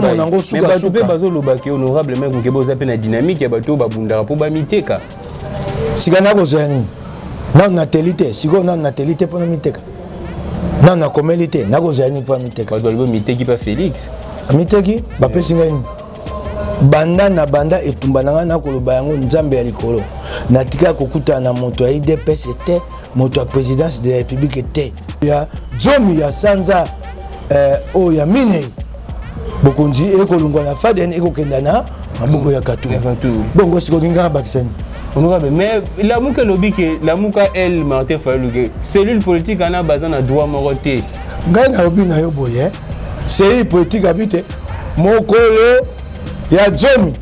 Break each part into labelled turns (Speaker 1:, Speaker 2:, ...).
Speaker 1: mon nango suka
Speaker 2: mais bato pe bazo lobaki honorable mec Mukeba ozape na dynamique ya bato babundaka po bamiteka
Speaker 1: sikana kozani non na telite siko non na telite pona miteka non na komelite na kozani po miteka
Speaker 2: bato balobi miteki pa Félix
Speaker 1: miteki bapesi ngai ni banda na banda etumba nanga na koloba yango nzambe ya likolo natika kokutana na moto ya IDPS te moto ya présidence de la République te ya zomi ya sanza o ya mine bokonzi ekolungwa na faden ekokenda na maboko ya Katumbi bongo sikolinga bakisani
Speaker 2: honorable mais Lamuka lobi ke Lamuka el Martin Fayulu cellule politique ana bazana droit moko te
Speaker 1: ngai na lobi na yo boye cellule politique habite mokolo ya zomi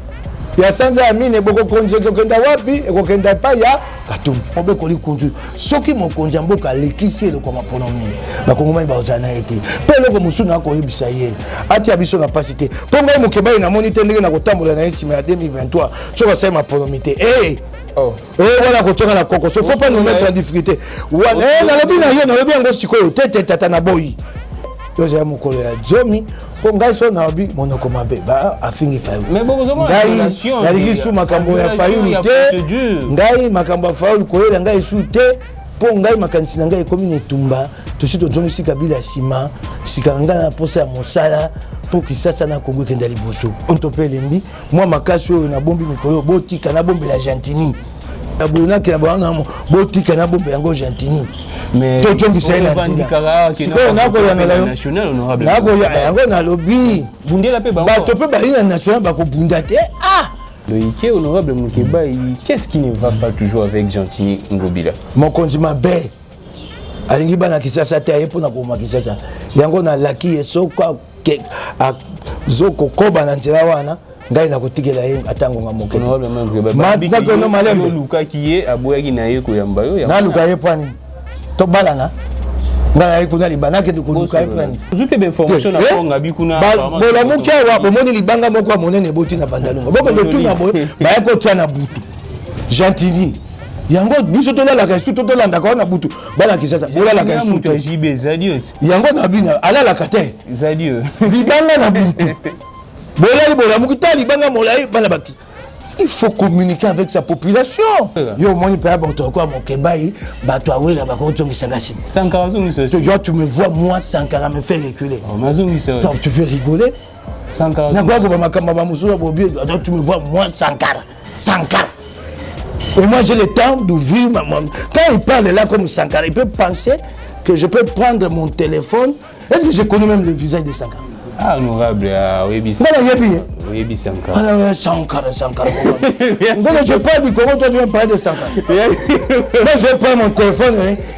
Speaker 1: ya sanza ya mine boko konzi ekokenda wapi ekokenda pa ya Katumbi obe koli konzi soki mokonzi mboka lekisi eloko maponomi bakongomani baozana ete pe eloko mosusu na koyebisa ye ati ya biso na pasi te mpo ngai Mukeba namoni te ndenge na kotambola na ye nsima ya 2023 soki asali maponomi te voilà kotonga na koko so faut pas nous mettre en difficulté nalobi na ye nalobi yango sikoyo te tata na boyi yoza mokolo ya zomi po ngai so nalobi monoko mabe afingi Fayulu ngai naliki su makambo ya Fayulu te ngai makambo ya Fayulu koyela ngai su te po ngai makanisi na ngai ekomi na etumba tosi tozongisi Kabila nsima sika ngai na posa ya mosala po Kisasa na Kongo ekenda liboso onto mpe elembi mwa makasi oyo nabombi mikolo botika nabombela Argentini nabonaki na bango botika nabombela yango Argentini tozongisa ye na ntina sikoyo nakoya yango nalobi bato mpe bayi na national bakobunda te
Speaker 2: Loïké, honorable Mukeba, qu'est-ce qui ne va pas toujours avec Gentini Ngobila?
Speaker 1: Mokonzi mabe alingi bana Kisasa te ayepo na koma Kisasa yango na laki esoka zoko koba na nzela wana ngai na kotikela ye atango nga mokete matako no malembe
Speaker 2: luka kiye aboyaki na ye koyamba yo
Speaker 1: na luka ye pani to balana ngai kuna libana ke ko luka ye pani
Speaker 2: zupe be information na konga bikuna
Speaker 1: bola mukia wa bomoni libanga moko monene boti na bandalunga boko ndo tuna bo ba yako tia na butu Gentini yango biso to la ka su to landa ka na butu bana Kisasa bola la ka su to
Speaker 2: JB Zadio
Speaker 1: yango na bina ala la kate
Speaker 2: Zadio
Speaker 1: libanga na butu bola mukita libanga molai bana baki il faut communiquer avec sa population yo moni pa bato ko Mukeba bato awela bako tongisa ngasi
Speaker 2: Sankara zungisa
Speaker 1: tu me vois moi Sankara me fait reculer donc tu veux rigoler
Speaker 2: Sankara
Speaker 1: na kwa ko makamba ba musula bobi donc tu me vois moi Sankara et moi j'ai le temps de vivre quand il parle là comme Sankara il peut penser que je peux prendre mon téléphone. Est-ce que je connais même le visage de Sankara?
Speaker 2: Ah, honorable, oui,
Speaker 1: Sankara. Sankara. Donc je parle du Congo, toi tu viens parler de Sankara. Moi je prends mon téléphone,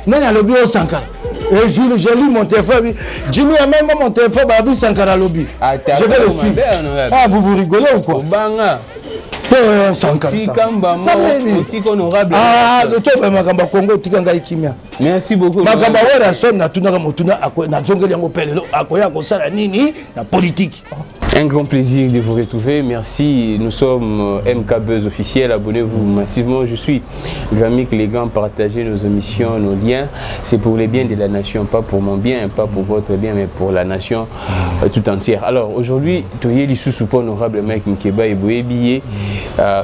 Speaker 1: non, il y a le bureau Sankara. Et je lis mon téléphone, Jimmy a même mon téléphone, Babi Sankara lobby. Je vais le suivre. Ah, vous rigolez ou quoi?
Speaker 2: Merci beaucoup. Un grand plaisir de vous retrouver. Merci. Nous sommes MK Buzz officiel. Abonnez-vous massivement. Je suis Gramik Légan. Partagez nos émissions, nos liens. C'est pour le bien de la nation, pas pour mon bien, pas pour votre bien, mais pour la nation tout entière. Alors aujourd'hui, Toyeli Soussoupo, honorable mec Mukeba et Boébié,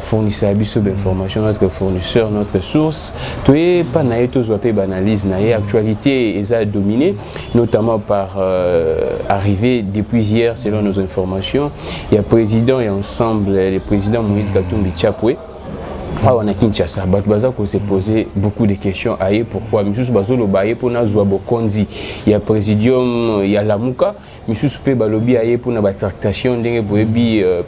Speaker 2: fournisseur d'informations, notre fournisseur, notre source. Toyé pas naïto zoapé banalise naïe. Actualité est dominée, notamment par arrivée depuis hier, selon nos informations. Il y a président et ensemble, le président Moïse Katumbi Tchapoué. On a Kinshasa, Batbaza qu'on s'est posé beaucoup de questions à pourquoi Monsieur Bazolo Baye pour Nazouabo Kondi, il y a présidium, il y a Lamuka, Monsieur Soupé Balobi Aye pour la tractation d'un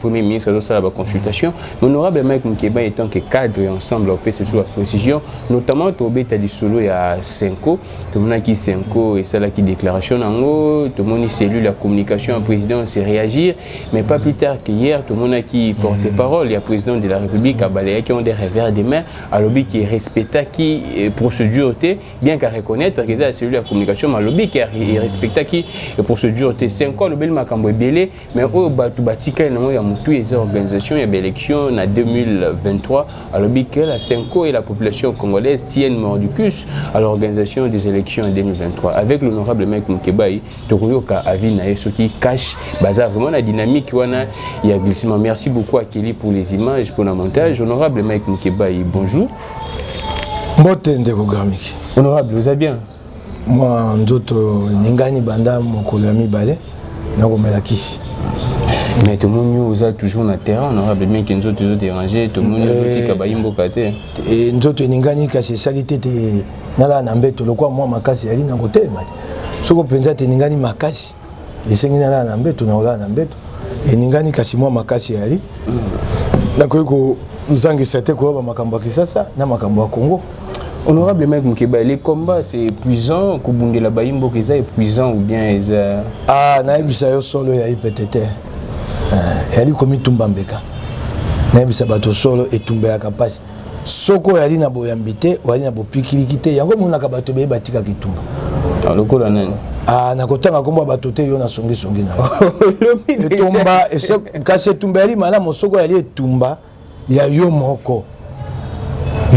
Speaker 2: premier ministre dans la consultation. L'honorable Mike Mukeba étant que cadre et ensemble au PC sur la précision, notamment au Beta du Solo il y a 5 ans, tout le monde qui 5 ans et ça là qui déclaration en haut, tout le monde cellule la communication en président c'est réagir, mais pas plus tard qu'hier, tout le monde qui porte parole, il y a président de la République à Baléa qui ont des revers des mains à lobby qui respecta qui procédure bien qu'à reconnaître que c'est celui de la communication mais lobby qui respecta qui procédure 5 ans le bel makambo belé mais au batu batika na ya mutu les organisations il y a élection en 2023 à lobby que la 5 ans et la population congolaise tiennent mordicus à l'organisation des élections en 2023 avec l'honorable Mike Mukebai Tokoyoka Avina et ce qui cache bazar vraiment la dynamique wana il y a glissement. Merci beaucoup à Kelly pour les images pour le montage. Honorable Mike Mukebai, bonjour. Honorable, vous allez bien?
Speaker 1: Moi, Nzoto Ningani Banda Mokolami Balé, Nagomela Kishi.
Speaker 2: Mais tout le monde vous a toujours dans le terrain, honorable, bien que Nzoto vous dérangé, tout le monde vous dit Kabayimbo Kate. Et
Speaker 1: Nzoto Ningani, c'est salité, Nala Nambeto, le quoi, moi, Makasi, Ali Nangote, ce qu'on pense à Ningani Makasi, et c'est Nala Nambeto, Nala Nambeto, et Ningani Kasimo Makasi, Ali. Nakoko, nous avons été quoi, Makamba Kisasa, Namakamba Congo.
Speaker 2: Honorable Mike Mukebai, les combats c'est épuisant, Kubunde la Bayimbo qui est épuisant ou bien
Speaker 1: ah, naibisa yo solo ya IPTT. Yali komi tumbambeka. Naibisa bato solo etumbe ya kapasi. Soko yali na boyambite, wali na bopikilikite, yango mona ka bato be batika kitumba.
Speaker 2: Ah lokola nani?
Speaker 1: Ah nakotanga komba bato te yo na songi songi na. Etumba ese kase tumba yali mala mosoko yali etumba ya yo moko.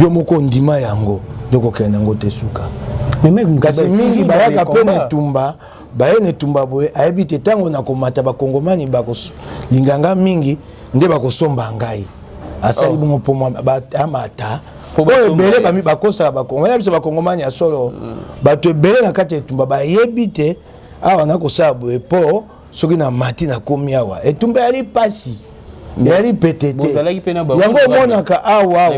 Speaker 1: Yo moko ndima yango. Doko kena ngote suka. Kasi mingi bayaka pene tumba bayene tumba boye ayebite tango na komata bakongomani bako linganga mingi nde bakosomba ngai asali bongo pomo amata po ebele bami bakosa bakongomani bisa bakongomani asolo bato ebele na kati tumba bayebite awa na kosala boye po soki na mati na komi awa etumba yali pasi yali petete yango monaka awa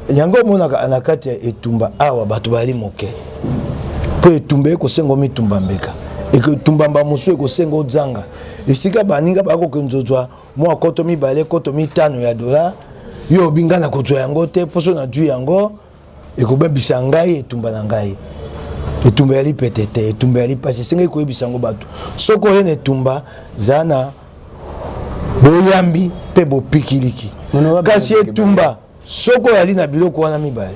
Speaker 1: yango monaka na kati ya etumba awa bato bali moke po etumba ekosengo mitumba mbeka etumba mba mosu ekosengo zanga esika baninga bako kenzozwa mwa koto mibale koto mitano ya dola yo bingana kozwa yango te poso na dju yango ekobebisa ngai etumba na ngai etumba yali petete etumba yali pasi esenga ekoyebisa yango bato soko oye na etumba zana boyambi pe bopikiliki kasi etumba soko yali na biloko wana mibale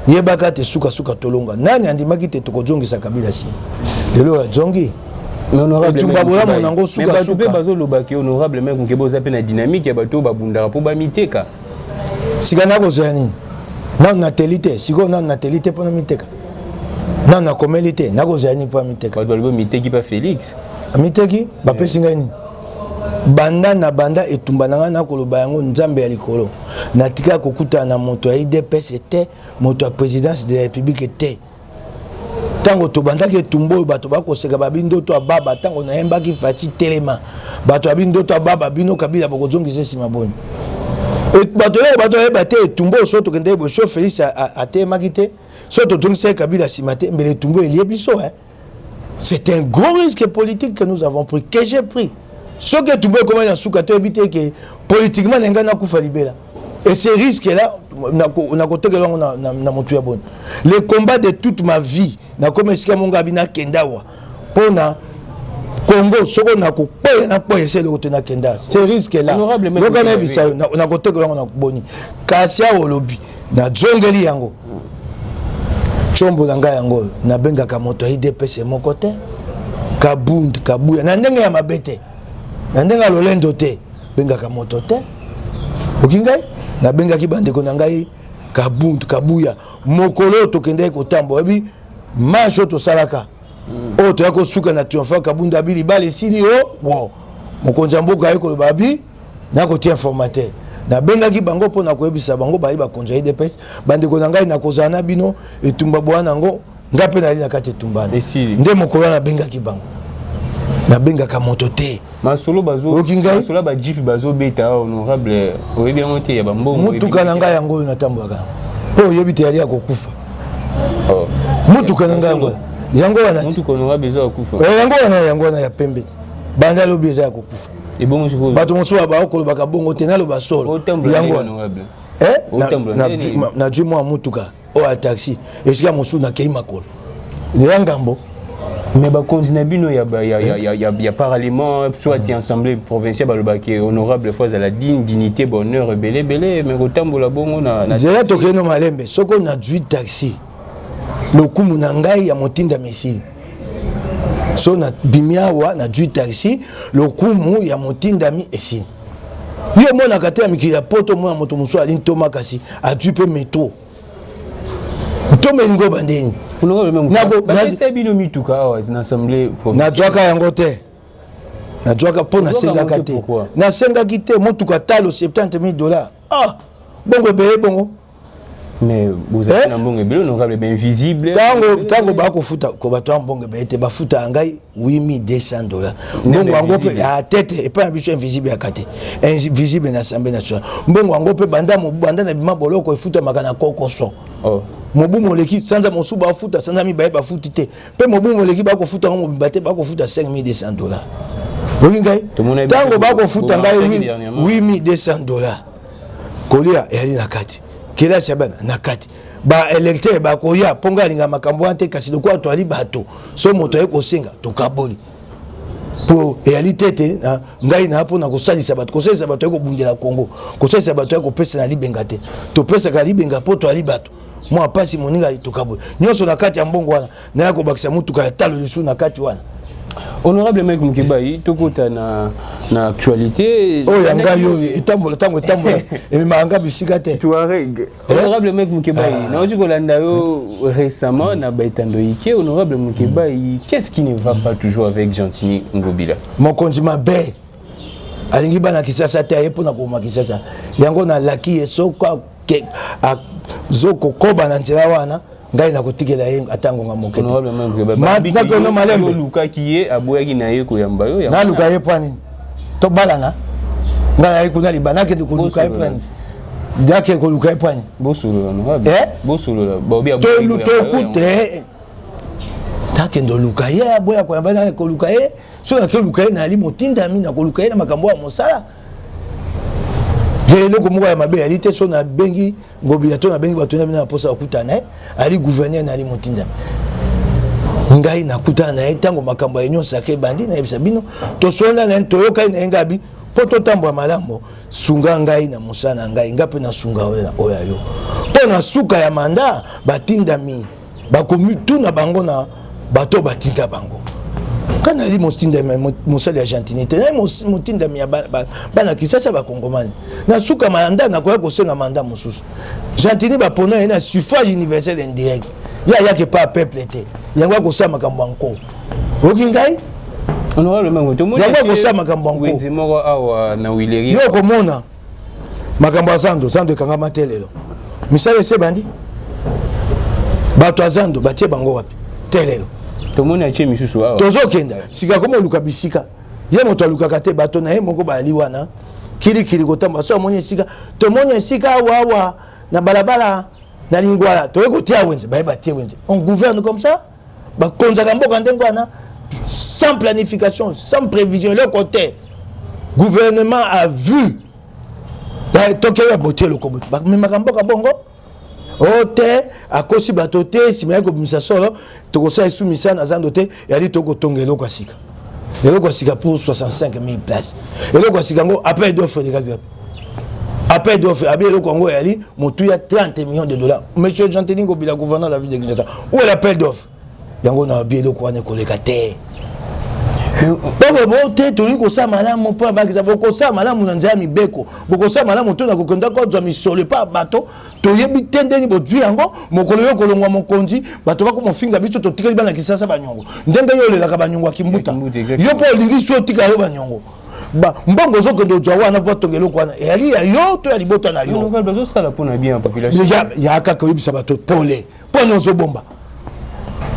Speaker 1: yebaka te suka suka tolonga nani andimaki te tokozongisa kabila si lelo ya zongi etumba boyamo nango suka suka
Speaker 2: mais bazo lobaki honorable mec nkebo za pe na dynamique ya bato babundaka po bamiteka
Speaker 1: sika nakozwa nini nanu na telite siko nanu na telite pona miteka nanu na komeli te nakozwa nini po miteka
Speaker 2: bato balobi miteki pa Félix
Speaker 1: miteki bapesi ngai nini banda na banda etumba nanga na koloba yango nzambe ya likolo natika kokuta na moto ya IDPS te moto ya présidence de la République te tango to bandaki etumbo bato bakoseka babindo to baba tango na yembaki faci telema bato abindo to baba bino kabila bokozongisa sima boni bato yeba te etumbo so to kende bo so Félix atemaki te so to tongisa kabila sima te mbele etumbo elie biso c'est un gros risque politique que nous avons pris que j'ai pris. Ce que tu veux comment il y a sous éviter que politiquement n'enga na kufa libela et ces risques là na côté que na motu ya bonne le combat de toute ma vie na comme esika monga bina kendawa pona Congo soko na ko poya na poya c'est le côté na kenda ces risques là donc on a bisa na côté que na boni kasia olobi na zongeli yango chombo nanga yango na benga ka moto IDPS mon côté kabund kabuya na ndenge ya mabete nandenga lolendo te bengaka moto te okingai na bengaki bandeko na ngai kabuntu kabuya mokolo tokendai kotambo ebi mancho to salaka o to yako suka na triomfa kabunda bili bale sili o wo mokonza mboka yeko lobabi na ko tie informateur na bengaki bango pona koyebisa bango bayi bakonza IDPS bandeko na ngai na kozana bino etumba bwana ngo ngape na lina kati etumbana nde mokolo na bengaki bango na bengaka moto te
Speaker 2: masolo bazo masolo ba jipi bazo beta honorable oyebi ngote ya bambongo
Speaker 1: mutuka na ngai yango na tambwaka po yebite yali akokufa mutuka na ngai yango wana
Speaker 2: mutuka honorable zo akufa
Speaker 1: yango wana ya pembe banda lobi eza akokufa
Speaker 2: ebongo siko
Speaker 1: bato mosuba ba okolo baka bongo te na lo basolo yango honorable na dju mo mutuka o a taxi esika mosu na kei makolo le ngambo
Speaker 2: Mais bah continue bino il y a parallèlement soit assemblée provinciale balobaki honorable fois à la dignité bonheur belé mais kotambola bongo na
Speaker 1: zela tokeno malembe soko na 18 taxi lokumu na ngai ya motinda misili so na bimiawa na 18 taxi lokumu ya motinda mi esili yo mona kate ya mikili ya poto mona moto muso ali ntoma kasi a dupe métro ntome ngo bandeni nazwaka yango te nazwaka mpo nasengaka te nasengaki te motuka talo $70,000 bongo ebeye bongo
Speaker 2: mais vous avez un bon ebele honorable bien visible
Speaker 1: tango bakofuta ko bato ya mbongo ebeye te bafuta ya ngai $8,200 mbongo yango mpe ya tete epai ya biso invisible ya kate invisible na assemblée nationale mbongo yango mpe banda na bima boloko efutamaka na kokoso mobu moleki sanza mosusu bafuta sanza mibaye bafuti te mpe mobu moleki bakofuta ngo mobimba te bakofuta $5,200 oki ngai ntango bakofuta ngai $8,200 kolia eyali na kati kelasi ya bana na kati baélecteur bakoya mpo ngai alinga makambo wana te kasi lokola toali bato so moto aye kosenga tokaboli mpo eyali tete ngai na mpona kosalisa bato aye kobundela Congo kosalisa bato aye kopesa na libenga te topesaka libenga mpo toali bato mwa pasi moninga tokaboli nyonso na kati ya mbongo wana naya kobakisa motuka ya talo lisu na kati wana
Speaker 2: honorable Mike Mukebai tokota na actualité
Speaker 1: yanga yo etambola ememanga bisika te
Speaker 2: Touareg honorable Mike Mukebai naoji kolanda yo récemment na baitando ike honorable Mukebai qu'est-ce qui ne va pas toujours avec Gentini Ngobila
Speaker 1: mokonzi mabe alingi bana kisasa te aye mpona koma kisasa yango na laki esoka zoko koba na nzela wana ngai na kotikela ye atangonga mokete matako no malembe
Speaker 2: luka kiye aboyaki na ye koyamba yo
Speaker 1: na luka ye pwani to balana ngai ayi kuna libana ke ko luka ye pwani dake ko luka ye pwani
Speaker 2: bosolo no bosolo bobia
Speaker 1: to kute take ndo luka ye aboya koyamba na ko luka ye so na ke luka ye na ali motinda mi na ko luka ye na makambo ya mosala eloko moko ya mabe ali te so na bengi Ngobila to na bengi bato na posa okutana ali gouverneur na ali motindami ngai nakutana na etango makambo ya nyonso ake bandi na yebisa bino to sonda na toyoka na ngabi po to tambo malamu sunga ngai na musana ngai ngape na sunga oya yo po na suka ya manda batindami bakomi tuna bango na bato batinda bango kana ali motindami mosali ya gentilité na motindami ya bana kisasa bakongomani na suka manda na koya kosenga manda mosusu gentilité bapona ye na suffrage universel indirect yake pa peuple te yango kosala makambo anko oki ngai
Speaker 2: honorable mango to mo
Speaker 1: yango kosala makambo anko
Speaker 2: wenzi moko awa na wileri
Speaker 1: yo komona makambo ya zando ekangama te lelo misala ese bandi bato ya zando batie bango wapi te lelo
Speaker 2: tomoni atie misusu awa
Speaker 1: tozokenda sika komo luka bisika ye moto alukaka te bato na ye moko bali wana kilikili kotamba so amoni esika tomoni esika awa na balabala na lingwala toye kotia wenze baye batie wenze on gouverne comme ça bakonzaka mboka ndenge wana sans planification sans prévision le côté gouvernement a vu tokela botie le kobo bakmemaka mboka bongo ote akosi bato te sima ya kobimisa solo tokosala esumisa na zando te yali tokotonga eloko ya sika pour 65,000 places eloko ya sika ngo appel d'offre elekaki appel d'offre abi eloko yango yali motu ya $30 millions. Monsieur Gentini Ngobila, gouverneur de la ville de Kinshasa, où est l'appel d'offre yango na abi eloko wana koleka te boko te toli kosala malamu mpo bakisa bokosala malamu na nzela mibeko bokosala malamu to na kokenda kozwa misolo pa bato toyebi te ndeni bozwi yango mokolo yo kolongwa mokonzi bato bakomofinga biso totikeli bana kisasa banyongo ndenge yo olelaka banyongo ya kimbuta yo mpo olingi so otika yo banyongo mbongo ozokende ozwa wana mpo atonga eloko wana eyali ya yo to ya libota na yo
Speaker 2: bazosala mpona bien population
Speaker 1: ya kaka oyebisa bato pole mpo ani ozobomba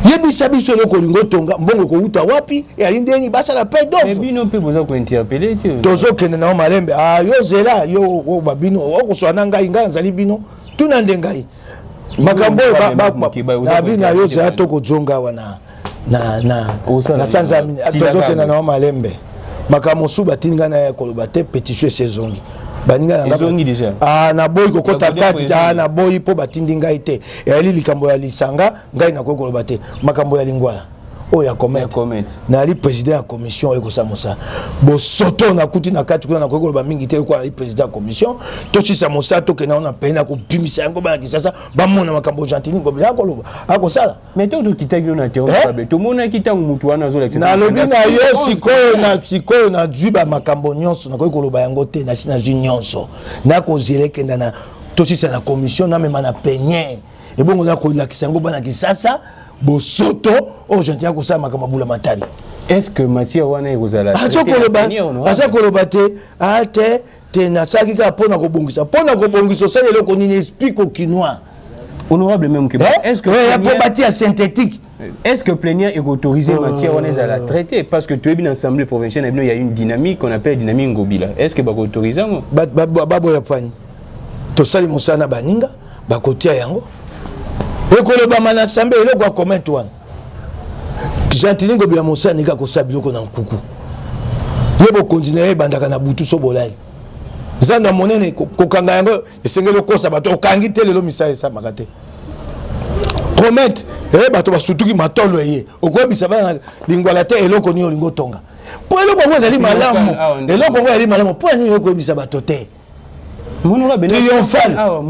Speaker 1: yebisa biso eloko olingo tonga mbongo kouta wapi eyali ndeni basala appel d'offre
Speaker 2: bino mpe boza kointerpele te
Speaker 1: tozokende nao malembe yo zela yo babino okoswa na ngai nazali bino tuna nde ngai makambo oyo na bino yo zela tokozonga awa na sanza ya mini tozokende nao malembe makambo mosusu batindi ngai na koloba te pétition esezongi naboyi kokota kati naboyi mpo batindi ngai te eyali likambo ya lisanga ngai nakoki koloba te makambo ya lingwala oh ya commettre na li président ya commission et ça mosa bo soto na kuti na kati kuna na ko ba mingi te ko ali président ya commission to si ça mosa to ke na on pena ko bimisa yango ba kisasa ba mona makambo Argentine ko bila ko loba ako sala
Speaker 2: mais to kitaki na te on to mona kitangu mutu wana zo
Speaker 1: na lobi na yo sikoyo na djuba makambo nyonso na ko loba yango te na sina zu nyonso na ko zire kenda na to si na commission na mema na peñe et bon na ko la kisango ba na kisasa bosoto o gentil ko sa makamabula matali.
Speaker 2: Est-ce que Mathieu wana ekozala
Speaker 1: asa koloba te ate te na saki ka pona ko bongisa ça le ko ni explique au quinois
Speaker 2: honorable même que
Speaker 1: est-ce que ya po bâti synthétique
Speaker 2: est-ce que plénière est autorisé Mathieu wana ezala traité parce que tu es bien assemblée provinciale il y a une dynamique qu'on appelle dynamique ngobila est-ce que ba autorisé ngo
Speaker 1: babo ya pani to sali musana baninga ba kotia yango et que le bamana sambe il est comment toi Gentili ngobila mosa nika ko sabilo ko na nkuku yebo continuer bandaka na butu so bolai zanda monene ko kanga yango esengelo kosa bato okangi telelo misala sa makate promet bato basutuki matolo ye okobisa bana lingwala te eloko ni olingo tonga po eloko ngo ezali malamu eloko ngo ezali malamu po ni okobisa bato te triomphal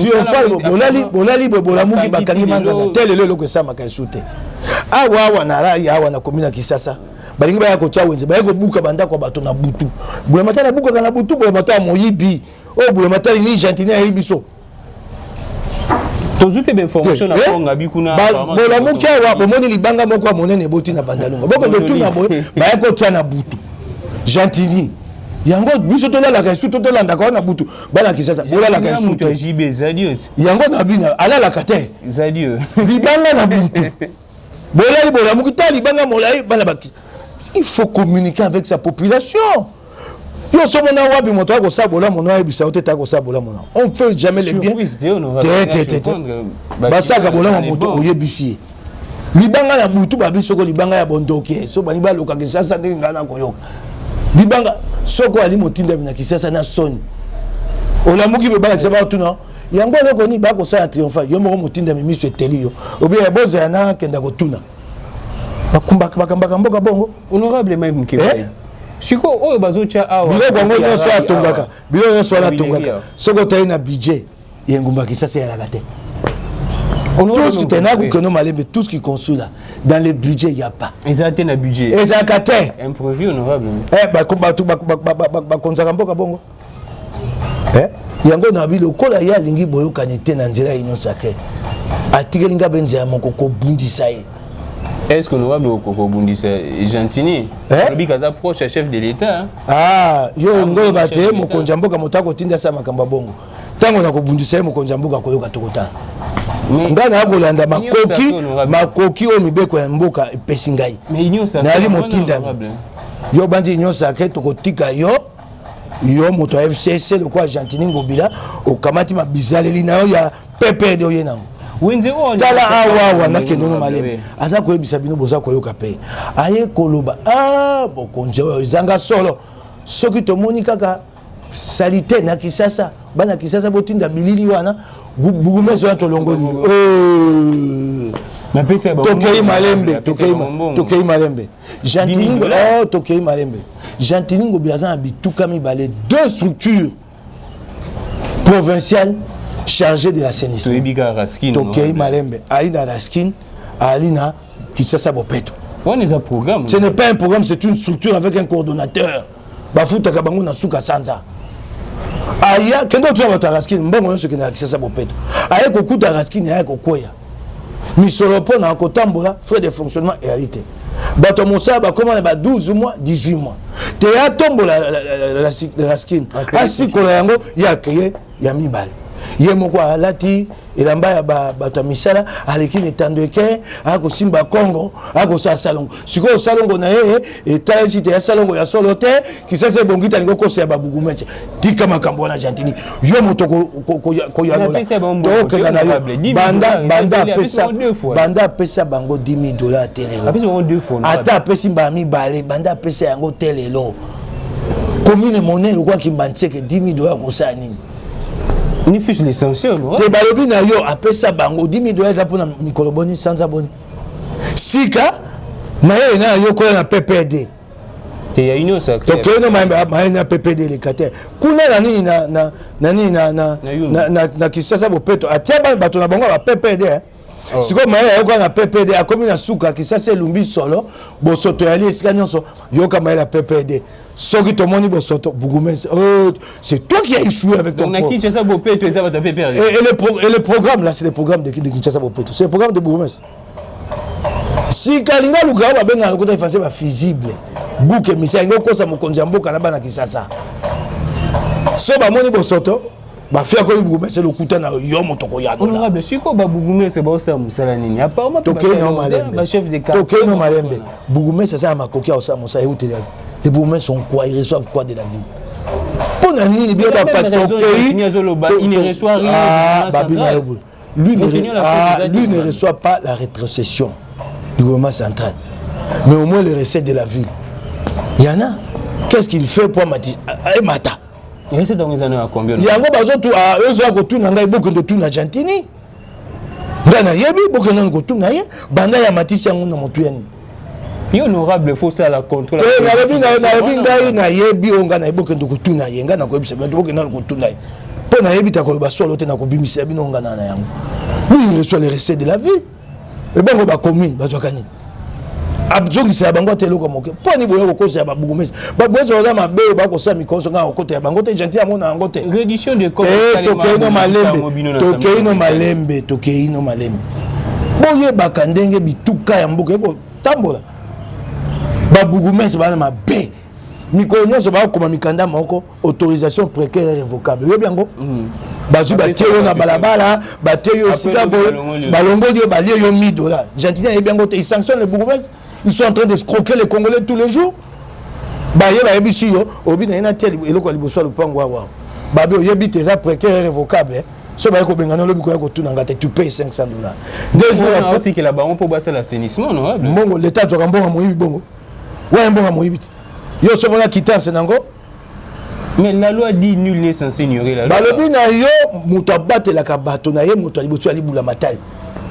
Speaker 1: bolali bolamuki bakangi manzanza tel eloko esamaka esute awa na rai awa na komina Kisasa balingi baya kotia wenze baya kobuka bandako bato na butu bula matala buka na butu bula matala moyibi o bula matala ni Argentine ya biso
Speaker 2: tozuke be information na konga bikuna
Speaker 1: bolamuki awa bomoni libanga moko ya monene boti na bandalunga boko ndo tuna boye baya kotia na butu Argentine yango biso tolala ka suto tolanda ka na butu bala Kisasa bolala ka suto yango na bina alala ka te
Speaker 2: zadio
Speaker 1: libanga na butu bolali bolamuki ta libanga molai bala baki il faut communiquer avec sa population yo somona wapi moto ko sabola mona ebisa oteta ko sabola mona on fait jamais le bien basaka bola moto oyebisi libanga na butu babiso ko libanga ya bondoke so bani baloka Kisasa ndinga na koyoka libanga soko ali motinda na Kisasa na soni olamuki be bala Kisasa tuna yango loko ni ba ko sa triomphal yo moko motinda miso eteli yo obi ya boza na kenda ko tuna bakamba mboka bongo
Speaker 2: honorable même mkebai siko oyo bazocha awa
Speaker 1: bilo bongo nyonso atongaka bilo nyonso atongaka soko tayi na budget yengumba Kisasa ya la te tout ce qui est là que nous malais tout ce qui consoule dans le budget il y a pas
Speaker 2: exacté na budget
Speaker 1: exacté
Speaker 2: imprévu honorable
Speaker 1: ba konzaka mboka bongo yango na bilo kola ya lingi boyo kanite na nzela ino sake atikelinga benze ya moko ko bundisa ye
Speaker 2: est-ce que nous avons ko bundisa Argentine lobi kaza proche chef de l'état
Speaker 1: yo ngoyo bate mokonja mboka motako tinda sa makamba bongo tango na ko bundisa ye mokonja mboka koyoka tokota ngana akolanda makoki o mibeko ya mboka epesi ngai nali motinda yo bandi nyonso ke tokotika yo moto ya FCC le quoi Argentine ngobila okamati mabizaleli na yo ya pepe de oyena tala awa na kenono malebe aza koyebisa bino boza koyoka pe aye koloba bokonje zanga solo soki tomoni kaka salite na Kisasa bana Kisasa botinda bilili wana bugumezo ya tolongoli tokei malembe Gentili tokei malembe Gentili ngobila bituka mibale deux structures provinciales chargées de l'assainissement tokei malembe alina Raskin alina Kisasa bopeto ce n'est pas un programme c'est une structure avec un coordonnateur bafuta kabango na suka sanza aya kendo tu ba Raskin mbongo nyonso kena Kisasa bopeto aya kokuta Raskin aya kokoya misolo pona kotambola frais de fonctionnement et réalité bato mosala bakoma na 12 mois 18 mois te ya tombola la Raskin asikola yango ya créer ya mibale ye moko alati elamba ya bato misala aleki netando eke akosimba Kongo akosala salongo sikoyo salongo na ye etalisi te ya salongo ya solo te Kisasa ebongita lingo kosa ya babugumeche tika makambo wana Argentine yo moto koyanola tokenda na yo banda apesa bango $10,000 telelo ata apesi mbala mibale banda apesa yango telelo commune monene lokwaki mbantseke $10,000 kosala nini
Speaker 2: ni fiche l'essentiel
Speaker 1: te balobi na yo apesa bango $10,000 za pona mikolo boni sanza boni sika maye na yoko na PPD
Speaker 2: il y a une sacrée
Speaker 1: donc no maye na PPD les kate kuna na kisasa bopeto atia bato na bango ba PPD siko maye yoko na PPD akomi na suka kisasa lumbi solo bosoto yali esika nyonso yoka maye la PPD soki tomoni bosoto Bougumès c'est toi qui as échoué avec ton
Speaker 2: programme. Et
Speaker 1: le programme là c'est le programme de Kinshasa Bopeto, c'est le programme de Bougumès. Si Kalinga Luka ba benga ko effacer ba visible bouke misa ngo kosa mokonzi mboka na bana Kisasa so ba moni bosoto ba fia ko Bougumès le kuta na yo motoko ya dola
Speaker 2: honorable siko ba Bougumès ba osa musala nini apparemment
Speaker 1: ba chef de quartier Toké no Malembe Bougumès ça makoki osa musa eutele les Bougumès sont quoi, ils reçoivent quoi de la ville pour nani bien pas Toké
Speaker 2: il ne reçoit rien
Speaker 1: lui ne reçoit pas la rétrocession du gouvernement central, mais au moins les recettes de la ville. Il y en a. Qu'est-ce qu'il fait pour Mata?
Speaker 2: Il reste dans les années à combien?
Speaker 1: Il y a un besoin de tout à beaucoup de tout na Argentine. Dans yebi beaucoup de tout na ye. Banda ya Matisse yango na motueni.
Speaker 2: Honorable faut ça la contrôle.
Speaker 1: Na yebi onga na beaucoup de tout na ye. Nga na ko bise beaucoup na ko tout na ye. Pour na yebi ta ko ba solo te na ko bimisa bino onga na yango. Lui il reçoit les recettes de la ville. Et bien, on va commune, on va gagner. Abdou c'est abango telo comme ok. Pour ni boyo ko c'est Bougumès. Ba bozo za mabe ba ko sa mikoso nga ko te abango te gentil amona ngo te.
Speaker 2: Réduction de compte.
Speaker 1: Toké no malembe. Boye bakandenge bituka ya mboka ko tambola. Ba Bougumès ba na mabe. Mikonyo so ba ko mikanda moko autorisation précaire et révocable. Yo bien ngo. Bazu batio na balabala batio sika balongo dio balie yo $1000 gentilien et bien gote ils sanctionnent les Bougumès, ils sont en train de escroquer les Congolais tous les jours ba yeba ebisi yo obi na ina tel eloko liboso le pango wa ba be yebi tes précaire et révocable so ba ko bengana lobi ko tuna ngate tu payes $500 deux jours
Speaker 2: après que la baron pour basser l'assainissement non
Speaker 1: bongo l'état to rambonga moyibi bongo ouais mbonga moyibi yo so bona quittance nango.
Speaker 2: Mais la loi dit nul n'est censé ignorer la loi.
Speaker 1: Balobi na yo muto battre la kabato na ye muto liboso ali bula matal.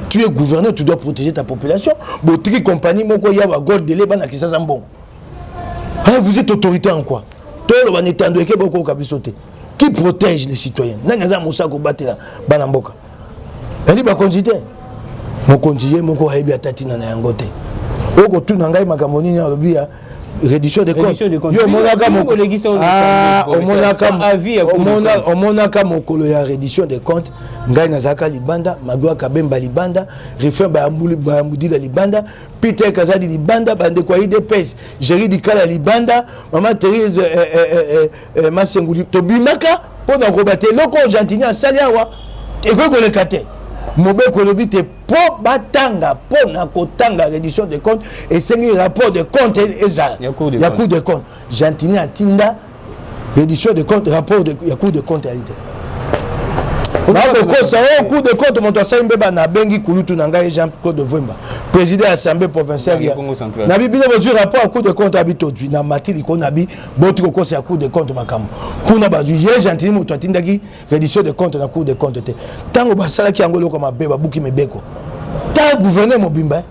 Speaker 1: Tu es gouverneur, tu dois protéger ta population. Botiki compagnie moko ya wa gold délai bana Kisasa mbongo. Vous êtes autorité en quoi? Tolo ba netando eke boko kabisote. Qui protège les citoyens? Nanga za musa ko batela bana mboka. Ali ba konjite. Mokonjiye moko hayebi atati na yangote. Oko tu ngai makamoni na lobi ya réduction des comptes. Yo monaka mokolo ya réduction des comptes ngai nazaka libanda magwa kabemba libanda refin ba mudila libanda Peter Kazadi libanda bande kwa IDPS Jerry Dikala libanda maman Thérèse Masenguli tobimaka pona ko baté loko Argentine asaliawa ekoko le kate mobe kolobi te po batanga pona kotanga réduction des comptes et c'est un rapport de compte ezala ya cour de compte Argentine atinda réduction de compte rapport de ya cour de compte réalité bako kosa au cour de compte moto asaimbe bana bengi kulutu nanga Jean-Claude Vemba président de l'Assemblée provinciale na bibina besoin rapport à cour de compte habito du na matili ko nabi boti ko kosa ya cour de compte makamo kuna bazu ye Argentine moto atindaki réduction de compte na cour de compte te tango basala ki angolo comme beba buki mebeko ta gouverneur Mobimba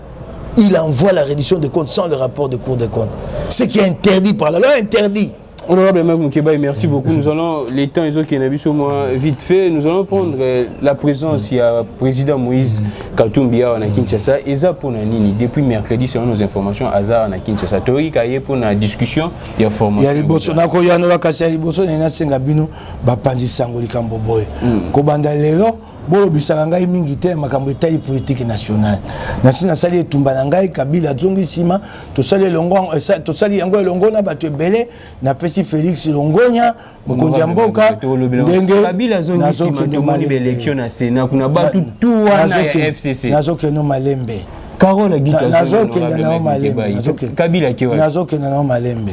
Speaker 1: il envoie la réduction de compte sans le rapport de cour de compte ce qui est interdit par la loi interdit.
Speaker 2: Honorable Moukeba, merci beaucoup. Nous allons, les temps ils ont qui n'habillent sur moi vite fait, nous allons prendre la présence, il y a président Moïse Katumbi à Kinshasa, et ça pour Nani, depuis mercredi, selon nos informations, Azar à Kinshasa. Tori Kaye pour la discussion, il y a formation. Il y a les bossons, il y a les bossons, il y a les bossons, il y a les Sengabino, Bapanzi Sangoli Kamboboy. Kobanda Lelo, Bolo Bisarangai Mingite, Makambo taille politique nationale. Nasina Sali Tumbanangai, Kabila Zongi Sima, to Sali Longon, to Sali Yango Longon, Batue Bele, na Pesi Félix Longonia, Mokonja Mboka, Ndenge, Kabila Zongi Sima, to moni élection na Sénat, kuna batu tout wana ya FCC.
Speaker 1: Nazoke no Malembe.
Speaker 2: Carola Gita
Speaker 1: Nazoke na Malembe.
Speaker 2: Kabila Kewa.
Speaker 1: Nazoke na Malembe.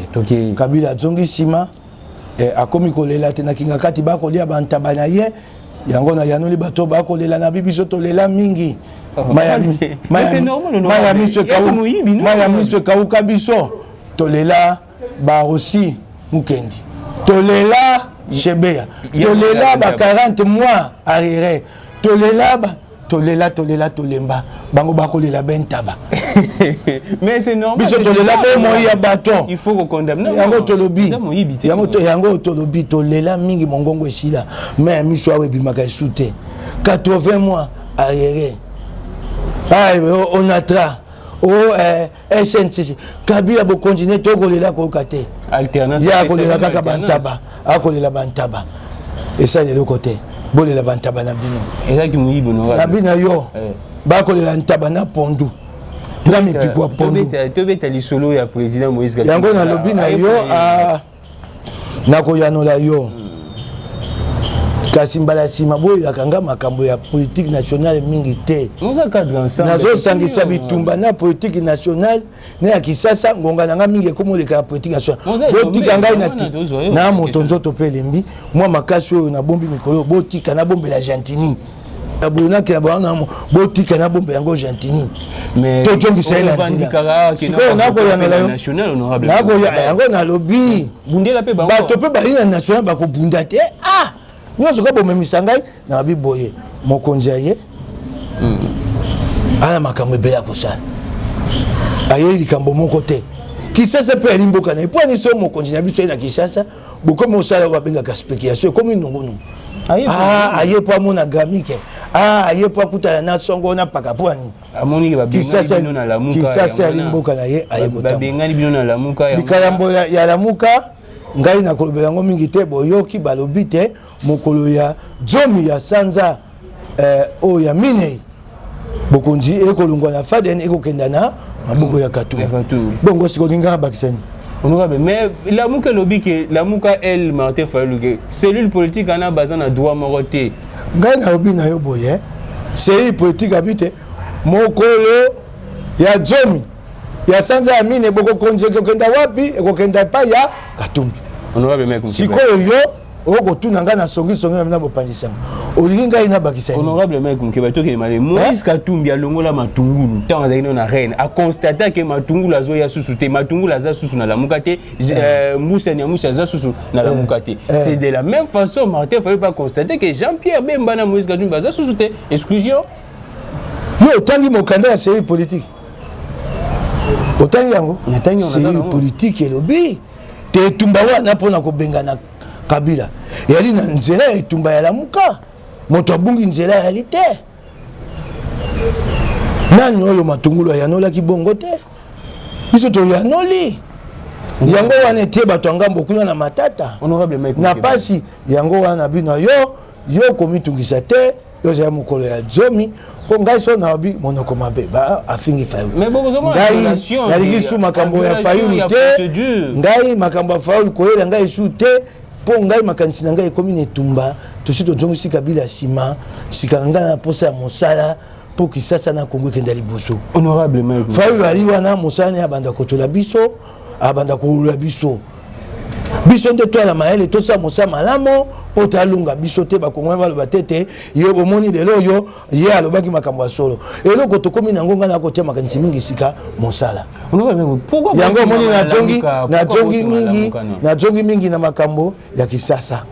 Speaker 1: Kabila Zongi Sima, akomi kolela te na kinga kati ba kolia bantabana ye. Yango na yanoli bato ba kolela na bibiso to lela mingi. Miami se kauka biso to lela ba aussi mukendi. To lela Chebea. To lela ba 40 mois arrière. To lela ba tolela tolemba bango bakolela bentaba
Speaker 2: mais c'est normal
Speaker 1: biso tolela be moi ya bâton
Speaker 2: il faut condamner
Speaker 1: yango tolobi yango tolobi tolela mingi mongongo esila mais miso awe bimaka esute 80 mois arrière on atra SNCC Kabila bo continuer to kolela ko kate
Speaker 2: alternance
Speaker 1: ya kolela kaka bantaba akolela bantaba et ça de l'autre côté bolela bantaba na bino
Speaker 2: et ça qui muibo no
Speaker 1: na bino yo ba kolela ntaba na pondu na mipiko ya pondu
Speaker 2: to beta lisolo ya président Moïse Katumbi
Speaker 1: yango na lobi na yo na koyanola yo kasi mbala sima boyo yakanga makambo ya politique nationale mingi te nazo sangisa bitumba na politique nationale na ya kisasa ngonga nanga mingi ekomoleka ya politique nationale botika ngai na moto nzoto pe lembi mwa makasi oyo na bombi mikolo botika na bombe la Gentini abonaki na bana botika na bombe yango Gentini to tongisa na nzela sikoyo nako yanola yo nako yango na lobby
Speaker 2: bundela pe bango
Speaker 1: bato pe ba national bako bunda te nyonso ko bomemisa ngai na biboye mokonzi aye ana makambo ebela kosala aye likambo moko te kisasa pe alimboka na epo ani so mokonzi na biso na kisasa bokomi osala babengaka spéculation ekomi nongono aye po amona gramike aye po akutana na songo na paka po ani kisasa alimboka na ye aye kotamba likayambo ya lamuka ngai na kolobela ngo mingi te boyoki balobi te mokolo ya zomi ya sanza o ya mine bokonzi ekolungwa na faden ekokenda na maboko ya Katumbi bongo sikolinga bakisani
Speaker 2: honorable mais lamuka lobi ke lamuka el Martin Fayulu ke cellule politique ana bazana droit moko te
Speaker 1: ngai na lobi na yo boye cellule politique abite mokolo ya zomi ya sanza ya mine boko konzi ekokenda wapi ekokenda pa ya Katumbi
Speaker 2: honorable mec
Speaker 1: sikoyo yo okotuna nga na songi na bopanzisanga olingi ngai na bakisani
Speaker 2: honorable mec mukeba toke male Moïse Katumbi alongola matungulu tant azali na reine a constater que matungulu azo ya susu te matungulu aza susu na lamuka te Moussa ni Moussa aza susu na lamuka te c'est de la même façon Martin Fayulu pas constater que Jean-Pierre Bemba na Moïse Katumbi aza susu te exclusion
Speaker 1: yo tangi mokanda ya série politique otangi yango série politique elobi te tumba wana pona ko bengana Kabila yali na nzela ya tumba ya lamuka moto abungi nzela ya lite nani oyo matungulu yanola ki bongo te biso to yanoli yango wana ete bato ngambo kuna na matata
Speaker 2: honorable mec
Speaker 1: na pasi yango wana bino yo komitungisa te yo ya mokolo ya zomi ko ngai so na obi monoko mabe ba afingi Fayulu
Speaker 2: mais bokozoma
Speaker 1: relation ya ligisu makambo ya Fayulu te ngai makambo ya Fayulu koyela ngai su te po ngai makanisi na ngai ekomi netumba tosi tozongisi Kabila sima sika ngai na posa ya mosala po kisasa na Kongo kenda liboso
Speaker 2: honorable mec
Speaker 1: Fayulu ali wana mosala ne abanda kotola biso abanda koula biso nde to la maele to sa mosa malamo po talunga biso te bakongwe baloba tete ye bomoni lelo yo ye alobaki makambo ya solo eloko tokomi na ngonga na kotia makanisi mingi sika mosala yango moni na jongi mingi na makambo ya kisasa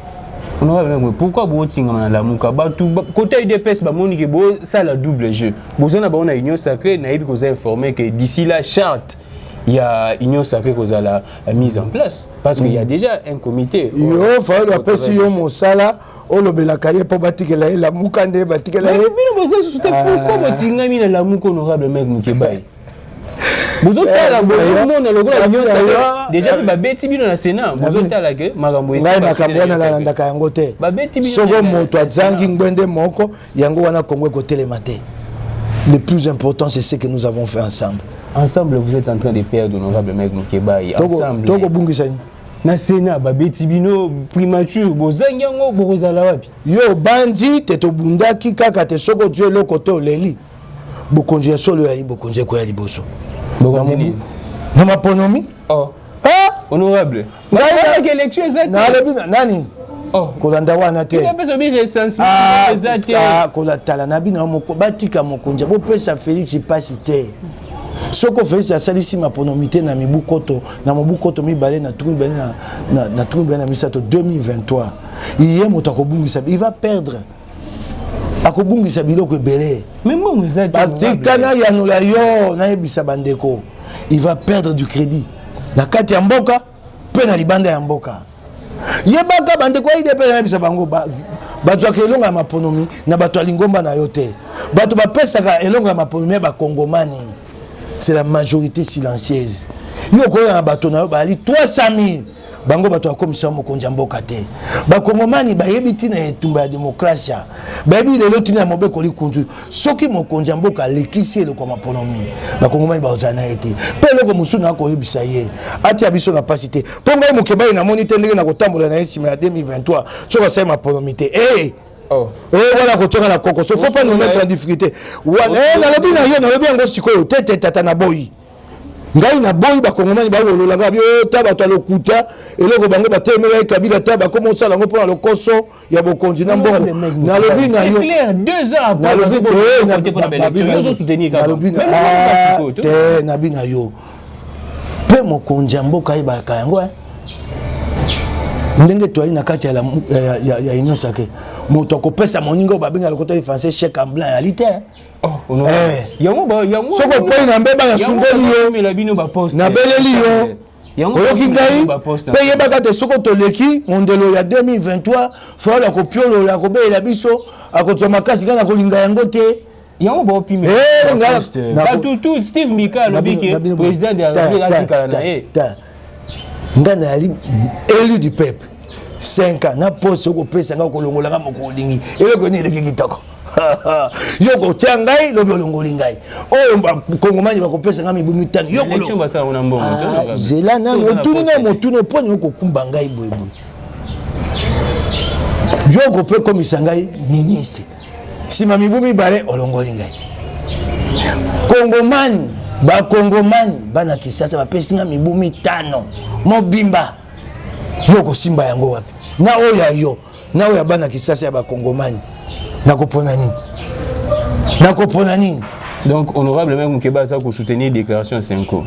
Speaker 2: pourquoi botingama na lamuka batu côté UDPS bamoni ke bo ça la double jeu bozana ba on a union sacrée na yebi ko za informer que d'ici la charte il y a union sacrée qui a la mise en place parce qu'il y a déjà un comité.
Speaker 1: Yo Fayulu apesi yo mosala olobela kaye po batikela la mukande batikela ye.
Speaker 2: Mais bino bozo pourquoi botingami na la muko honorable mec Mukebai. Bozo tala bozo mona lokola union sacrée déjà ba beti bino na Sénat bozo tala ke makambo
Speaker 1: esa. Ngai makambo wana la ndaka yango te. Ba beti bino. Soko moto azangi ngwende moko yango wana Kongo ko telemate. Le plus important c'est ce que nous avons fait ensemble.
Speaker 2: Ensemble, vous êtes en train de perdre honorable mec Mukebai. Ensemble.
Speaker 1: Toko bungisani.
Speaker 2: Na Sénat, babeti bino primature, bozanyango bokozala wapi.
Speaker 1: Yo bandi teto bundaki kaka te soko Dieu le côté leli. Bokonzi ya solo ya bokonzi ko ya liboso.
Speaker 2: Bokonzi.
Speaker 1: Na maponomi?
Speaker 2: Oh.
Speaker 1: Ah,
Speaker 2: honorable. Ngai élection exacte.
Speaker 1: Na lebi nani?
Speaker 2: Oh.
Speaker 1: Kolanda wana te.
Speaker 2: Il peut se recensement exact.
Speaker 1: Ah, kolatala na bino moko batika mokonzi bo pesa Félix pasite. Soko Félix asalisi maponomité na mibukoto na mobukoto mibale na tuku na tuku na misato 2023 il moto akobungisa il va perdre bakobungisa biloko ebele.
Speaker 2: Mais moi vous êtes
Speaker 1: batikana yanula yo na yebisa bandeko. Il va perdre du crédit. Na kati ya mboka pe na libanda ya mboka. Yebaka bandeko IDP na yebisa bango bato ya elonga ya maponomi na bato ya lingomba na yo te. Bato bapesaka elonga ya maponomi ba kongomani. C'est la majorité silencieuse. Yo ko na bato na yo bali 300 000. Bango bato ya komisa mokonzi mboka te. Ba kongomani ba yebiti na etumba ya demokrasia. Ba yebi lelo tina mobeko likunzu. Soki mokonzi mboka lekisi eloko maponomi. Ba kongomani ba ozana ete. Pe eloko musuna ko yebisa ye. Ati abiso na pasité. Ponga mokeba na monite ndenge na kotambola na esima ya 2023. Soka sa maponomi te. Oh. Voilà ko tonga na koko. So faut pas nous mettre en difficulté. Na lobi na yo na lobi ngo sikoyo tete tata na boyi. Ngai na boyi ba kongomani ba wololanga bi taba to lokuta eloko bango ba temela Kabila taba comme ça lango pour le koso ya bokonzi na mbongo na lobi na yo
Speaker 2: clair 2 ans
Speaker 1: na lobi
Speaker 2: na soutenir
Speaker 1: na lobi na bina yo pe mokonzi mboka ibaka yango ndenge to na kati ya union sake moto ko pesa moningo ba benga le côté français chèque en blanc réalité. Oh, non. Yango soko ko na mbeba na sungoli yo na beleli yo oyoki ngai pe yebaka te soko toleki mondelo ya 2023 faut la kopiolo la kobeela biso akozwa makasi kana kolinga yango te
Speaker 2: yango ba opime tout Steve Mika lobiki président de la République na ye
Speaker 1: ngana ali élu du peuple 5 ans na poste ko pesa nga kolongola nga mokolingi eloko ni eleki kitoko yoko tiangai lobi olongoli ngai oyo kongomani bakopesa nga mibumi tano yoko
Speaker 2: election basa ona mbongo
Speaker 1: zela na motuno poni yoko kumba ngai boyeboy yoko pe komisa ngai ministre sima mibumi bale olongoli ngai kongomani bakongomani bana Kisasa bapesi nga mibumi tano mobimba yoko simba yango wapi na oya yo na oya bana Kisasa ya bakongomani nakopona nini
Speaker 2: donc honorable même Mukeba ça ko soutenir déclaration Senko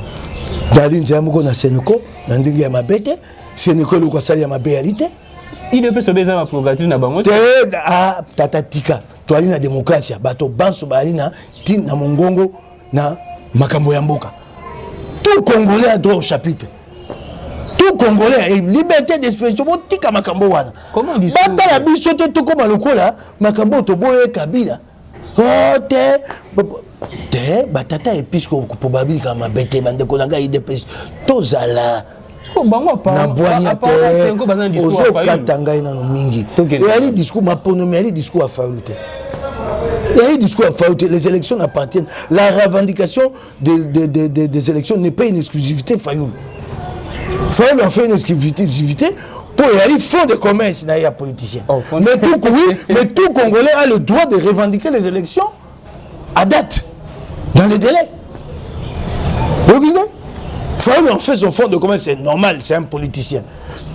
Speaker 1: dali nzamoko na Senko na ndingi ya mabete Senko luko sali ya mabealité
Speaker 2: il peut se baiser ma prérogative na bango
Speaker 1: te tatatika toali na démocratie bato banso bali na tin na mongongo na makambo ya mboka tout Congolais a droit au chapitre. Tout Congolais et liberté d'expression botika makambo wana.
Speaker 2: Comment dit
Speaker 1: ça? Bata la biso te to koma lokola makambo to boye Kabila. Oh te batata episco pour babili kama bete bande kolanga IDP tozala.
Speaker 2: Bango pa
Speaker 1: na boanya te. Ozo katanga ina no mingi. Et ali discours maponomi ali discours à fauluté. Il y a un discours à faillir. Les élections appartiennent. La revendication des élections n'est pas une exclusivité Fayoul. Fayoul en fait une exclusivité pour y aller fond de commerce dans les politiciens. Oh, mais tout Congolais a le droit de revendiquer les élections à date, dans les délais. Vous voyez? Fayoul en fait son fond de commerce, c'est normal, c'est un politicien.